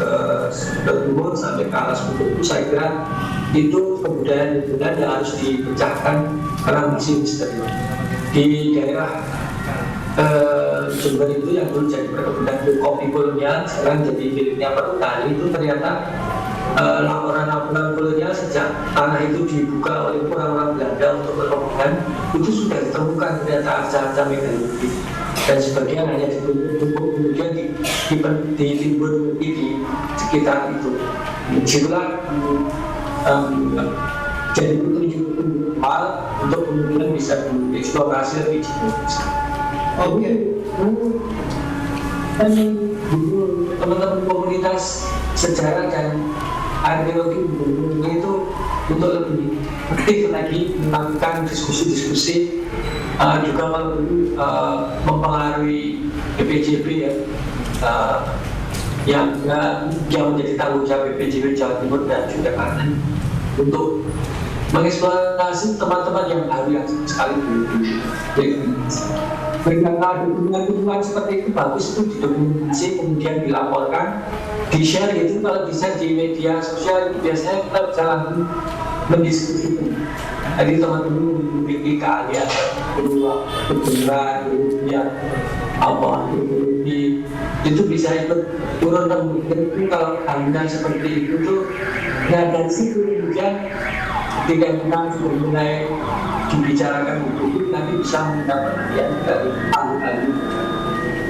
ke timur sampai ke Alas Purwo itu, saya kira itu kebudayaan yang harus dipecahkan karena masih misteri. Di daerah Jember itu yang dulu jadi perkebunan kopi kolonial, sekarang jadi miliknya perhutani, itu ternyata laporan-laporan kolonial sejak tanah itu dibuka oleh orang-orang Belanda untuk perkebunan itu sudah ditemukan ternyata arca-arca megalitik dan sebagian hanya ditumpuk kemudian ditimbun di sekitar itu. Disitulah jadi petunjuk hal untuk kemudian bisa dieksplorasi lebih jauh. Oke. Dan teman-teman komunitas sejarah dan arkeologi itu untuk lebih aktif lagi melakukan diskusi-diskusi juga mempengaruhi BPJB ya, yang menjadi tanggung jawab BPJB Jawa Timur dan juga Banten untuk mengeksplorasi teman-teman yang ahli sekali berkata dukungan seperti itu bagus, itu didokumentasi kemudian dilaporkan, di-share gitu. Kalau bisa di media sosial biasanya kita bisa langsung mendiskusikan. Jadi teman-teman memiliki keahlian kebenaran ya apa itu bisa ikut turun dan mungkin kalau keahlian seperti itu tuh dari situ kemudian ketika kita sudah mulai dibicarakan itu nanti bisa mendapat yang dari ahli-ahli.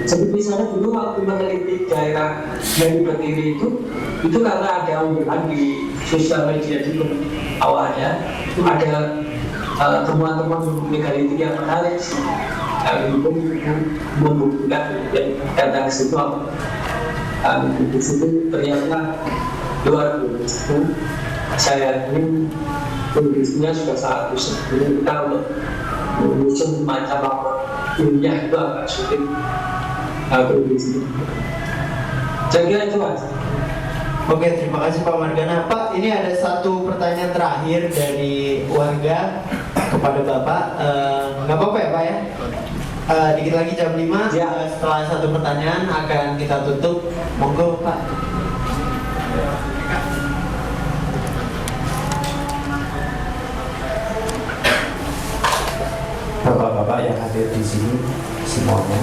Seperti saya dulu waktu meneliti daerah yang berdiri itu karena ada unggahan di sosial media juga awalnya ada temuan-temuan megalitik yang menarik, itu membuktikan dan datang ke situ di situ ternyata luar biasa. Saya yakin kondisinya sudah sangat besar. Jadi kita untuk mengusung macam apa ilmiah itu agak sulit kondisi. Saya kira itu Mas. Oke, terima kasih Pak Margana. Pak, ini ada satu pertanyaan terakhir dari warga kepada Bapak. Nggak apa-apa ya Pak ya? Dikit lagi jam 5 ya. Setelah satu pertanyaan akan kita tutup. Monggo Pak. Bapak-bapak yang hadir di sini semuanya,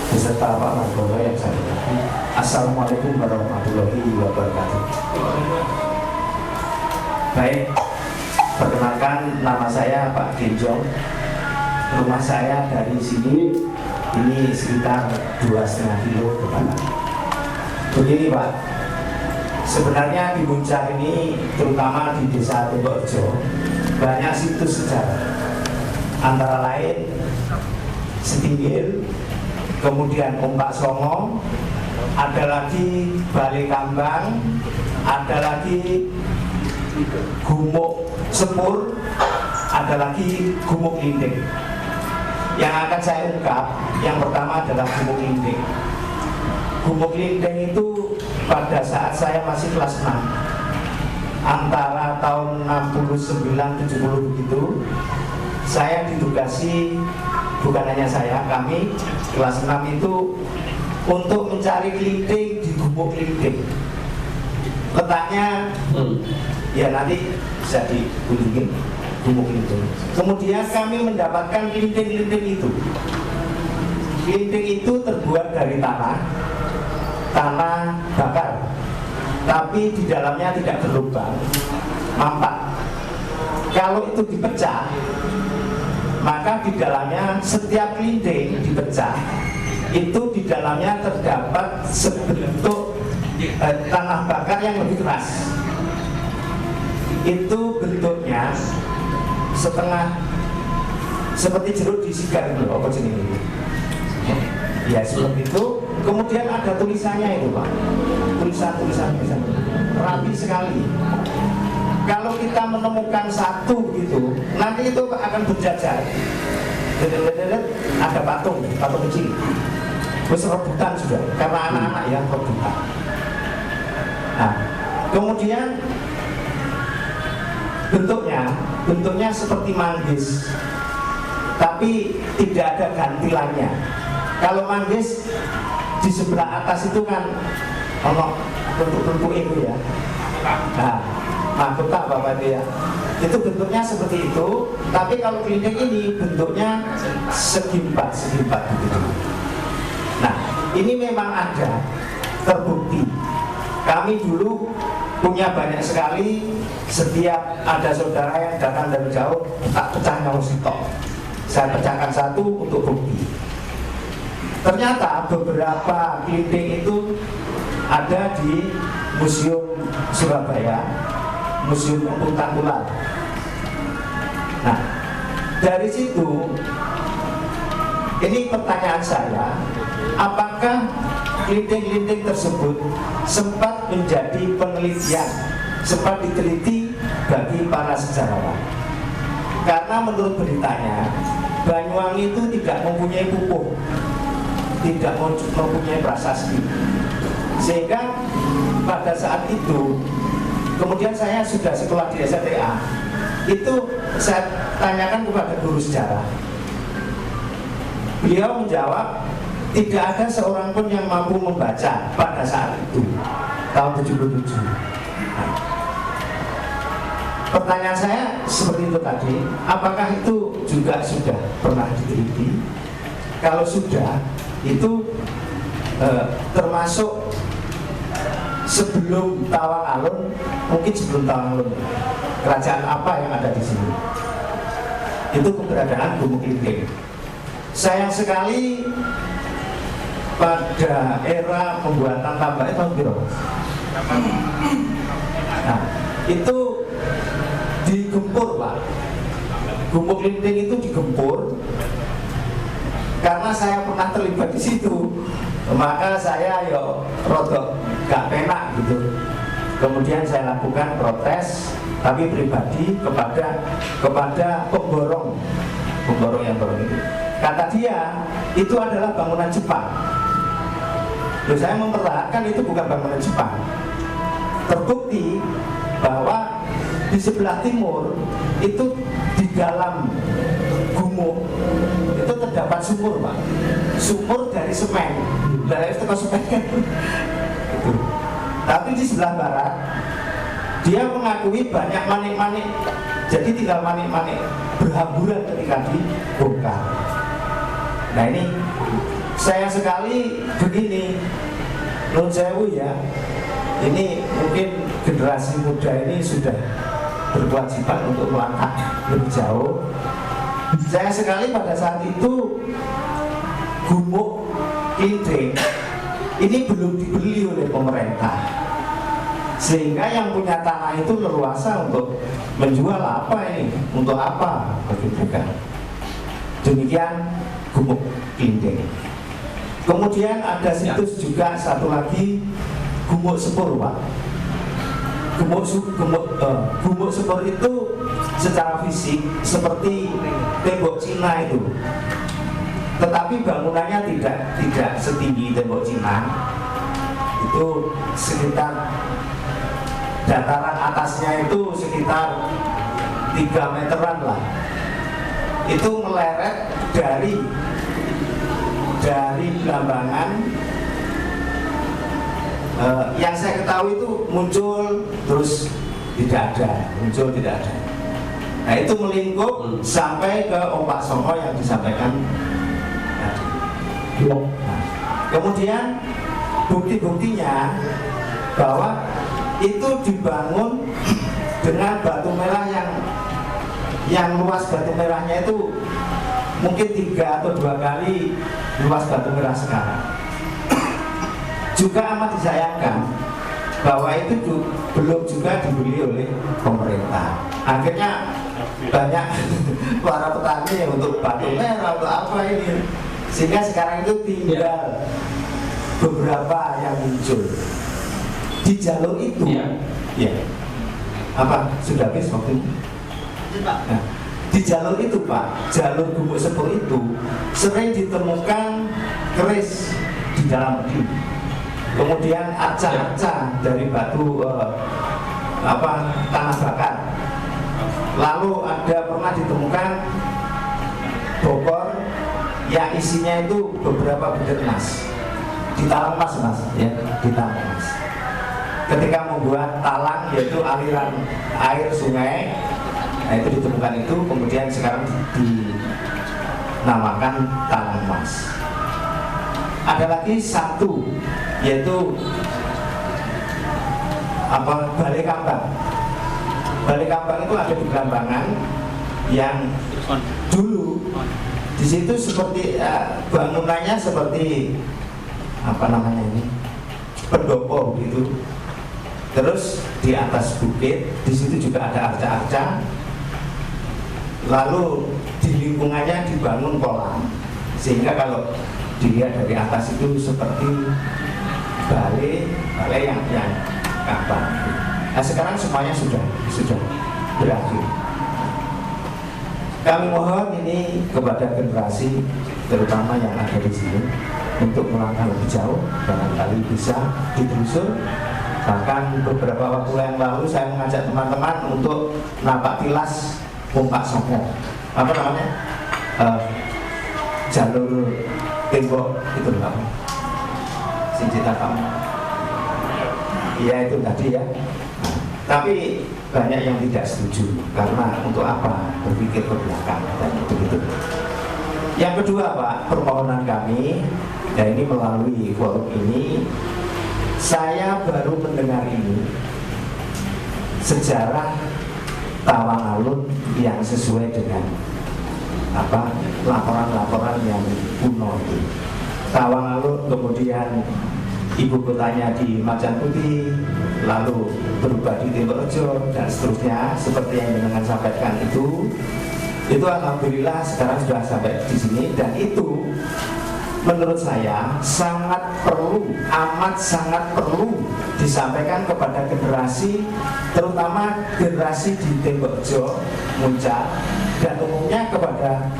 beserta Pak Margono yang saya hormati. Assalamualaikum warahmatullahi wabarakatuh. Baik, perkenalkan nama saya Pak Genjong. Rumah saya dari sini ini sekitar 2,5 kilo ke barat. Begini Pak, sebenarnya di Muncak ini, terutama di Desa Tembokrejo, banyak situs sejarah. Antara lain Setinggil, kemudian Ombak Songo, ada lagi Balai Kambang, ada lagi Gumuk Sepur, ada lagi Gumuk Linding. Yang akan saya ungkap, yang pertama adalah Gumuk Linding. Gumuk Linding itu pada saat saya masih kelas 6, antara tahun 69-70 begitu, saya ditugasi, bukan hanya saya, kami kelas 6 itu untuk mencari kelinting di Gumuk Linding. Letaknya ya nanti bisa dikunjungi Gumuk Linding. Kemudian kami mendapatkan kelinting-kelinting itu. Kelinting itu terbuat dari tanah bakar, tapi di dalamnya tidak berlubang, mampat. Kalau itu dipecah, maka di dalamnya setiap kelinting dipecah, itu di dalamnya terdapat sebentuk tanah bakar yang lebih keras. Itu bentuknya setengah seperti jeruk disigar itu, apa jenis itu? Ya seperti itu. Kemudian ada tulisannya itu Pak, tulisan rapi sekali. Kalau kita menemukan satu gitu, nanti itu akan berjajar. Ada patung kecil. Terus rebutan sudah, karena anak-anak yang rebutan. Nah, kemudian bentuknya seperti manggis, tapi tidak ada gantilannya. Kalau manggis di sebelah atas itu kan bentuk-bentuk itu ya. Nah, kotak Bapak itu ya, itu bentuknya seperti itu. Tapi kalau kelinting ini bentuknya segi empat begitu. Nah, ini memang ada, terbukti. Kami dulu punya banyak sekali, setiap ada saudara yang datang dari jauh, tak pecah nyawang sitok. Saya pecahkan satu untuk bukti. Ternyata beberapa kelinting itu ada di Museum Surabaya, Museum Tangkulan. Nah, dari situ, ini pertanyaan saya, apakah kelinting-kelinting tersebut sempat menjadi penelitian, sempat diteliti bagi para sejarawan? Karena menurut beritanya, Banyuwangi itu tidak mempunyai pupuk, tidak mempunyai prasasti, sehingga pada saat itu, kemudian saya sudah sekolah di STA, itu saya tanyakan kepada guru sejarah. Beliau menjawab, tidak ada seorang pun yang mampu membaca pada saat itu, tahun 77. Nah, pertanyaan saya seperti itu tadi, apakah itu juga sudah pernah diteliti? Kalau sudah, itu termasuk sebelum Tawang Alun, mungkin sebelum Tawang Alun, kerajaan apa yang ada di sini? Itu keberadaan Gumuk Linting. Sayang sekali pada era pembuatan tambak itu tahun berapa? Nah, itu digempur, Pak. Gumuk Linting itu digempur. Karena saya pernah terlibat di situ, maka saya rodok gak penak gitu. Kemudian saya lakukan protes, tapi pribadi kepada pemborong yang borong itu. Kata dia, itu adalah bangunan Jepang. Loh, saya memperlihatkan itu bukan bangunan Jepang. Terbukti bahwa di sebelah timur itu di dalam gumuk itu terdapat sumur, Pak. Sumur dari semen. Dari itu semen. Gitu. Tapi di sebelah barat dia mengakui banyak manik-manik. Jadi tinggal manik-manik berhamburan ketika dibongkar. Nah, ini sayang sekali begini, Nun Sewu ya. Ini mungkin generasi muda ini sudah berkewajiban untuk melangkah lebih jauh. Sayang sekali pada saat itu Gumuk Linting ini belum dibeli oleh pemerintah, sehingga yang punya tanah itu leluasa untuk menjual apa ini, untuk apa begitu kan. Demikian Gumuk Linting. Kemudian ada situs juga satu lagi, Gumuk Sepur, Pak. Gumuk Sepur itu secara fisik seperti tembok Cina itu, tetapi bangunannya tidak setinggi tembok Cina. Itu sekitar dataran atasnya itu sekitar 3 meteran lah. Itu meleret dari Blambangan. Yang saya ketahui itu muncul terus tidak ada, muncul tidak ada. Nah, itu melingkup sampai ke Opak Songo yang disampaikan tadi. Nah, kemudian bukti-buktinya bahwa itu dibangun dengan batu merah yang luas batu merahnya itu mungkin 3 atau 2 kali luas batu merah sekarang. Juga amat disayangkan bahwa itu belum juga dibeli oleh pemerintah. Akhirnya banyak para petani untuk batu merah atau apa ini, sehingga sekarang itu tinggal beberapa yang muncul di jalur itu. Ya. Apa sudah habis waktu ini? Nah, di jalur itu, Pak, jalur Gumuk Sepur itu sering ditemukan keris di dalam meding. Kemudian arca-arca dari batu tanah bakar. Lalu ada pernah ditemukan bokor yang isinya itu beberapa butir emas. Ditalang emas, Mas, ya, ditalang emas. Ketika membuat talang, yaitu aliran air sungai, nah itu ditemukan itu, kemudian sekarang dinamakan talang emas. ada lagi satu, yaitu Balai Kambang. Balai Kambang itu ada di Belambangan yang dulu di situ seperti bangunannya seperti pendopo gitu. Terus di atas bukit, di situ juga ada arca-arca. Lalu di lingkungannya dibangun kolam, sehingga kalau dilihat dari atas itu seperti balai yang kambang. Nah sekarang semuanya sudah berakhir. Kami mohon ini kepada generasi terutama yang ada di sini untuk melangkah lebih jauh, barangkali bisa ditelusur. Bahkan beberapa waktu yang lalu saya mengajak teman-teman untuk napak tilas Pompak Songkok, jalur tembok itu apa? Sinjita kamu. Iya itu tadi ya. Nah, tapi banyak yang tidak setuju karena untuk apa berpikir ke belakang dan begitu. Yang kedua Pak, permohonan kami, dan ini melalui forum ini, saya baru mendengar ini sejarah Tawang Alun yang sesuai dengan laporan-laporan yang kuno itu. Tawang Alun kemudian ibu kotanya di Macan Putih, lalu berubah di Timberrejo dan seterusnya seperti yang dengan sampaikan itu alhamdulillah sekarang sudah sampai di sini, dan itu menurut saya amat sangat perlu disampaikan kepada generasi, terutama generasi di Timberrejo, Muncak, dan umumnya kepada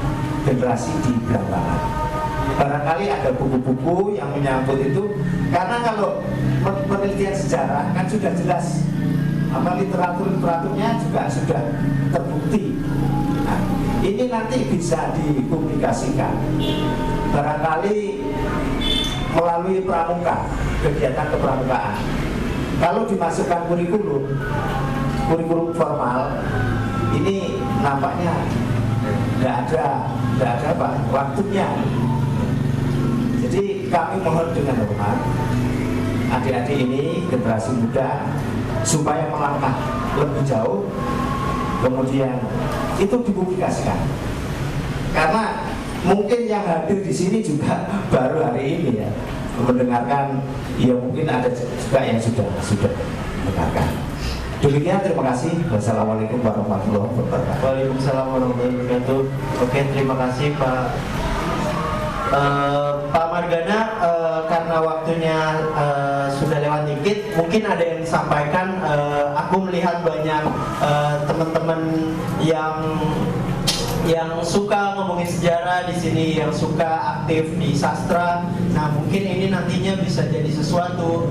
generasi di Belambangan. Barangkali ada buku-buku yang menyangkut itu, karena kalau penelitian sejarah kan sudah jelas, literaturnya juga sudah terbukti. Nah, ini nanti bisa dipublikasikan, barangkali melalui pramuka, kegiatan kepramukaan. Kalau dimasukkan kurikulum formal, ini nampaknya tidak ada waktunya. Jadi kami mohon dengan hormat, adik-adik ini, generasi muda, supaya melangkah lebih jauh, kemudian itu dipublikasikan. Karena mungkin yang hadir di sini juga baru hari ini ya mendengarkan, ya mungkin ada juga yang sudah mendengarkan. Demikian, terima kasih. Wassalamualaikum warahmatullahi wabarakatuh. Waalaikumsalam warahmatullahi wabarakatuh. Oke, terima kasih Pak Margana. Karena waktunya sudah lewat dikit, mungkin ada yang disampaikan. Aku melihat banyak teman-teman yang suka ngomongin sejarah di sini, yang suka aktif di sastra. Nah, mungkin ini nantinya bisa jadi sesuatu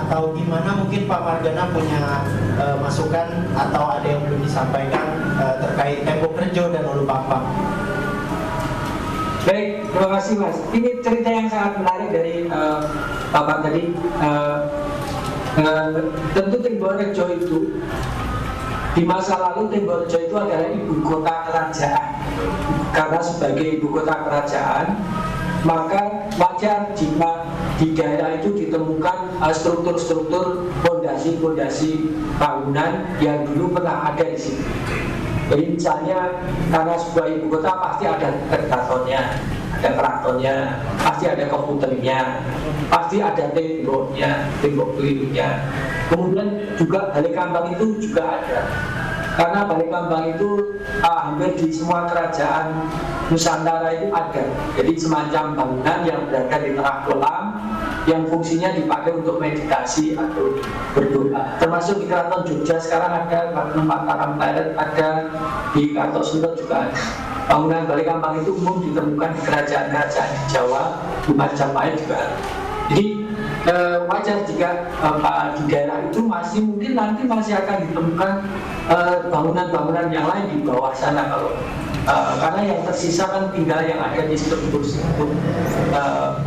atau gimana, mungkin Pak Margana punya masukan atau ada yang belum disampaikan terkait Tembok Rejo dan Ulu Pampang. Baik, terima kasih Mas. Ini cerita yang sangat menarik dari Bapak tadi. Tentu Timberrejo itu di masa lalu Timberrejo itu adalah ibu kota kerajaan. Karena sebagai ibu kota kerajaan, maka wajar jika di daerah itu ditemukan struktur-struktur fondasi-fondasi bangunan yang dulu pernah ada di sini. Jadi misalnya karena sebuah ibu kota pasti ada keratonnya, ada keratonnya, pasti ada komputernya, pasti ada temboknya, tembok kelilingnya. Kemudian juga Balai Kambang itu juga ada. Karena Balai Kambang itu hampir di semua kerajaan Nusantara itu ada. Jadi semacam bangunan yang berada di tengah kolam, yang fungsinya dipakai untuk meditasi atau berdoa. Termasuk di Keraton Jogja sekarang ada, Keraton Mataram ada, di Kartosundo juga ada. Bangunan Balai Kambang itu umum ditemukan di kerajaan-kerajaan di Jawa, di Majapahit juga ada. Jadi wajar jika di daerah itu mungkin nanti masih akan ditemukan bangunan-bangunan yang lain di bawah sana karena yang tersisa kan tinggal yang ada di struktur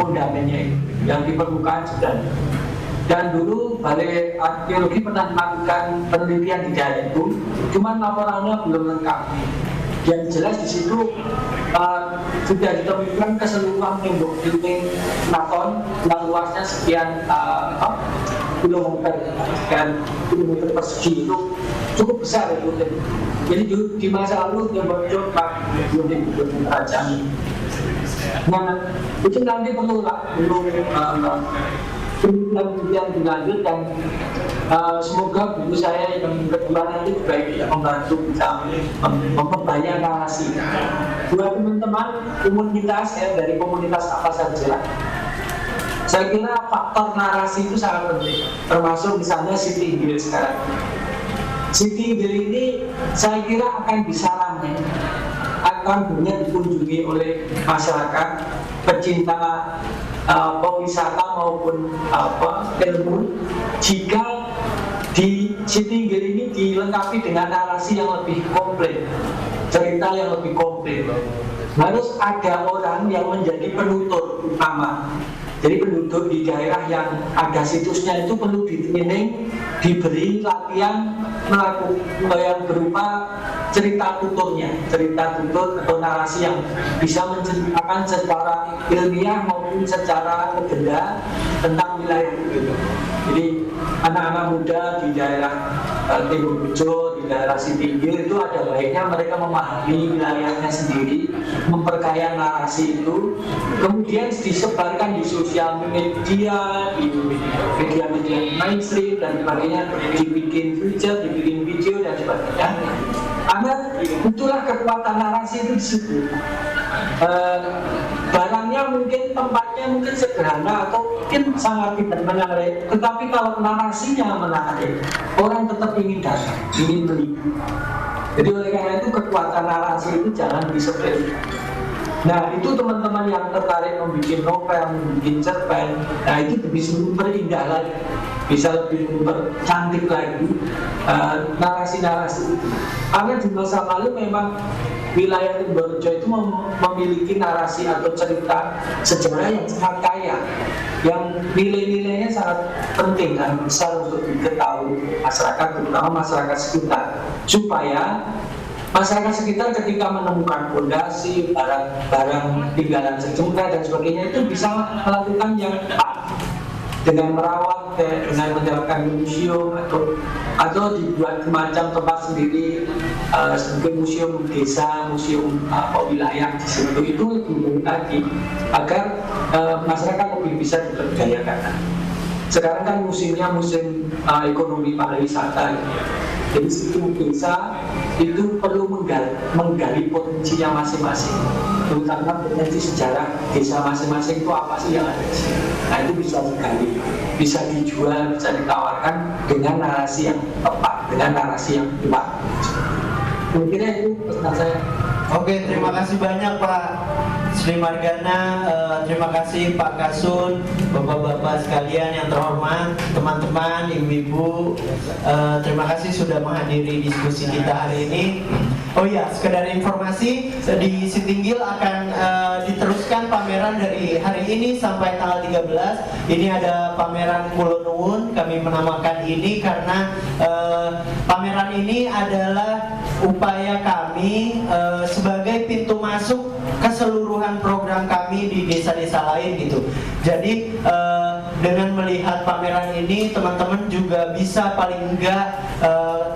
fondamennya itu yang di permukaan sudah. Dan dulu Balai Arkeologi pernah melakukan penelitian di daerah itu, cuman laporannya belum lengkap. Yang jelas di situ sudah ditemukan keseluruhan tembok dinding keraton yang luasnya sekian kilometer, sekian kilometer persegi, itu cukup besar itu. Jadi di masa lalu tembok itu belum kerajaan. Nah, itu nanti perlu penelitian dilanjut, dan semoga buku saya yang kedua nanti juga membantu bisa memperbanyak narasi. Buat teman-teman komunitas dari komunitas apa saja, saya kira faktor narasi itu sangat penting, termasuk misalnya Sittinghil sekarang. Sittinghil ini saya kira akan bisa ramai, akan banyak dikunjungi oleh masyarakat pecinta pewisata maupun ilmu, jika di Sittinghil ini dilengkapi dengan narasi yang lebih komplit, cerita yang lebih komplit. Harus ada orang yang menjadi penutur utama. Jadi penduduk di daerah yang ada situsnya itu perlu di-training, diberi latihan yang berupa cerita tuturnya, cerita tutur atau narasi yang bisa menceritakan secara ilmiah maupun secara legenda tentang wilayah itu. Jadi anak-anak muda di daerah Timur Bejo, di daerah Sittinghil itu ada baiknya mereka memahami wilayahnya sendiri, memperkaya narasi itu, kemudian disebarkan di sosial media, di media-media mainstream dan sebagainya, dibikin feature, dibikin video dan sebagainya. Karena itulah kekuatan narasi itu disebut. Barangnya mungkin, tempatnya mungkin sederhana atau mungkin sangat tidak menarik, tetapi kalau narasinya menarik, orang tetap ingin datang, ingin beli. Jadi oleh karena itu kekuatan narasi itu jangan disepelekan. Nah, itu teman-teman yang tertarik membuat novel, membuat cerpen, nah itu bisa memperindah lagi, bisa lebih mempercantik lagi narasi-narasi itu. Karena di masa lalu memang wilayah Timberjo itu memiliki narasi atau cerita sejarah yang sangat kaya, yang nilai-nilainya sangat penting dan besar untuk diketahui masyarakat, terutama masyarakat sekitar, supaya masyarakat sekitar ketika menemukan fondasi, barang-barang tinggalan sejarah dan sebagainya itu bisa melakukan yang tepat dengan merawat, dengan menjalankan museum atau dibuat semacam tempat sendiri, seperti museum desa, museum wilayah di situ, itu lebih baik lagi agar masyarakat lebih bisa diberdayakan. Sekarang kan musimnya musim ekonomi pariwisata, jadi situ desa itu perlu menggali potensinya masing-masing, terutama potensi sejarah desa masing-masing itu apa sih yang ada di sini. Nah itu bisa digali, bisa dijual, bisa ditawarkan dengan narasi yang tepat, dengan narasi yang tepat. Mungkin itu pesan saya. Oke, terima kasih banyak Pak Sri Margana, terima kasih Pak Kasun, Bapak-bapak sekalian yang terhormat, teman-teman, ibu-ibu, terima kasih sudah menghadiri diskusi kita hari ini. Oh ya, sekedar informasi, di Sittinghil akan diteruskan pameran dari hari ini sampai tanggal 13. Ini ada pameran Kulo Nuwun, kami menamakan ini karena pameran ini adalah upaya kami sebagai pintu masuk keseluruhan program kami di desa-desa lain gitu. Jadi dengan melihat pameran ini teman-teman juga bisa paling enggak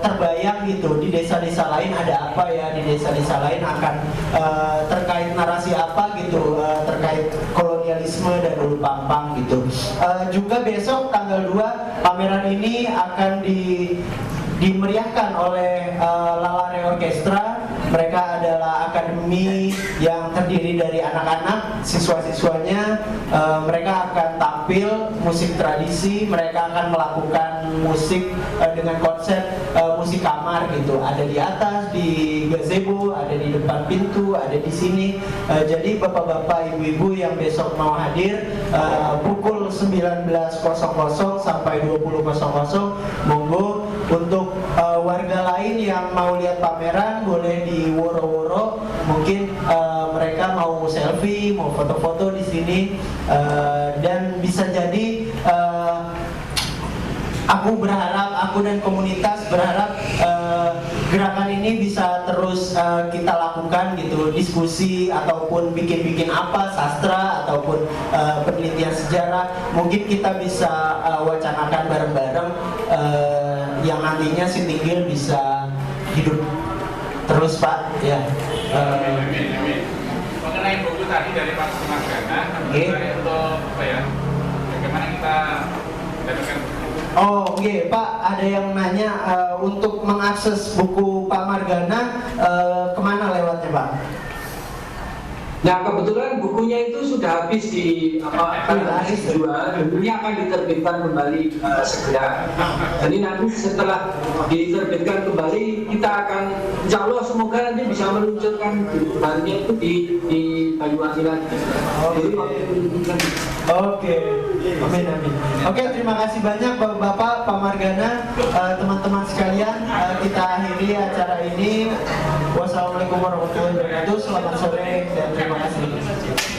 terbayang gitu di desa-desa lain ada apa ya, di desa-desa lain akan terkait narasi apa gitu, terkait kolonialisme dan Ulu Pampang gitu. Juga besok tanggal 2 pameran ini akan dimeriahkan oleh Lalare Orkestra. Mereka adalah akademi yang terdiri dari anak-anak, siswa-siswanya. Mereka akan tampil musik tradisi, mereka akan melakukan musik dengan konsep musik kamar gitu. Ada di atas, di gazebo, ada di depan pintu, ada di sini. Jadi bapak-bapak, ibu-ibu yang besok mau hadir pukul 19.00 sampai 20.00, monggo. Untuk warga lain yang mau lihat pameran boleh di Woro-Woro, mungkin mereka mau selfie, mau foto-foto di sini, dan bisa jadi aku dan komunitas berharap gerakan ini bisa terus terus kita lakukan gitu, diskusi ataupun bikin apa, sastra ataupun penelitian sejarah, mungkin kita bisa wacanakan bareng-bareng yang nantinya Sintinggil bisa hidup terus, Pak, ya. Mengenai buku tadi dari Pak Margana, untuk apa ya, bagaimana kita dapatkan? Oh, oke, Pak, ada yang nanya untuk mengakses buku Pak Margana kemana lewatnya, Pak? Nah, kebetulan bukunya itu sudah habis dijual, dan ini akan diterbitkan kembali segera. Jadi nanti setelah diterbitkan kembali, kita akan, insya Allah semoga nanti bisa meluncurkan bukunya itu di Banyuwangi lagi. Oke, amin. Oke, terima kasih banyak Bapak-bapak, Pak Margana, teman-teman sekalian. Kita akhiri acara ini. Wassalamualaikum warahmatullahi wabarakatuh. Selamat sore dan terima kasih.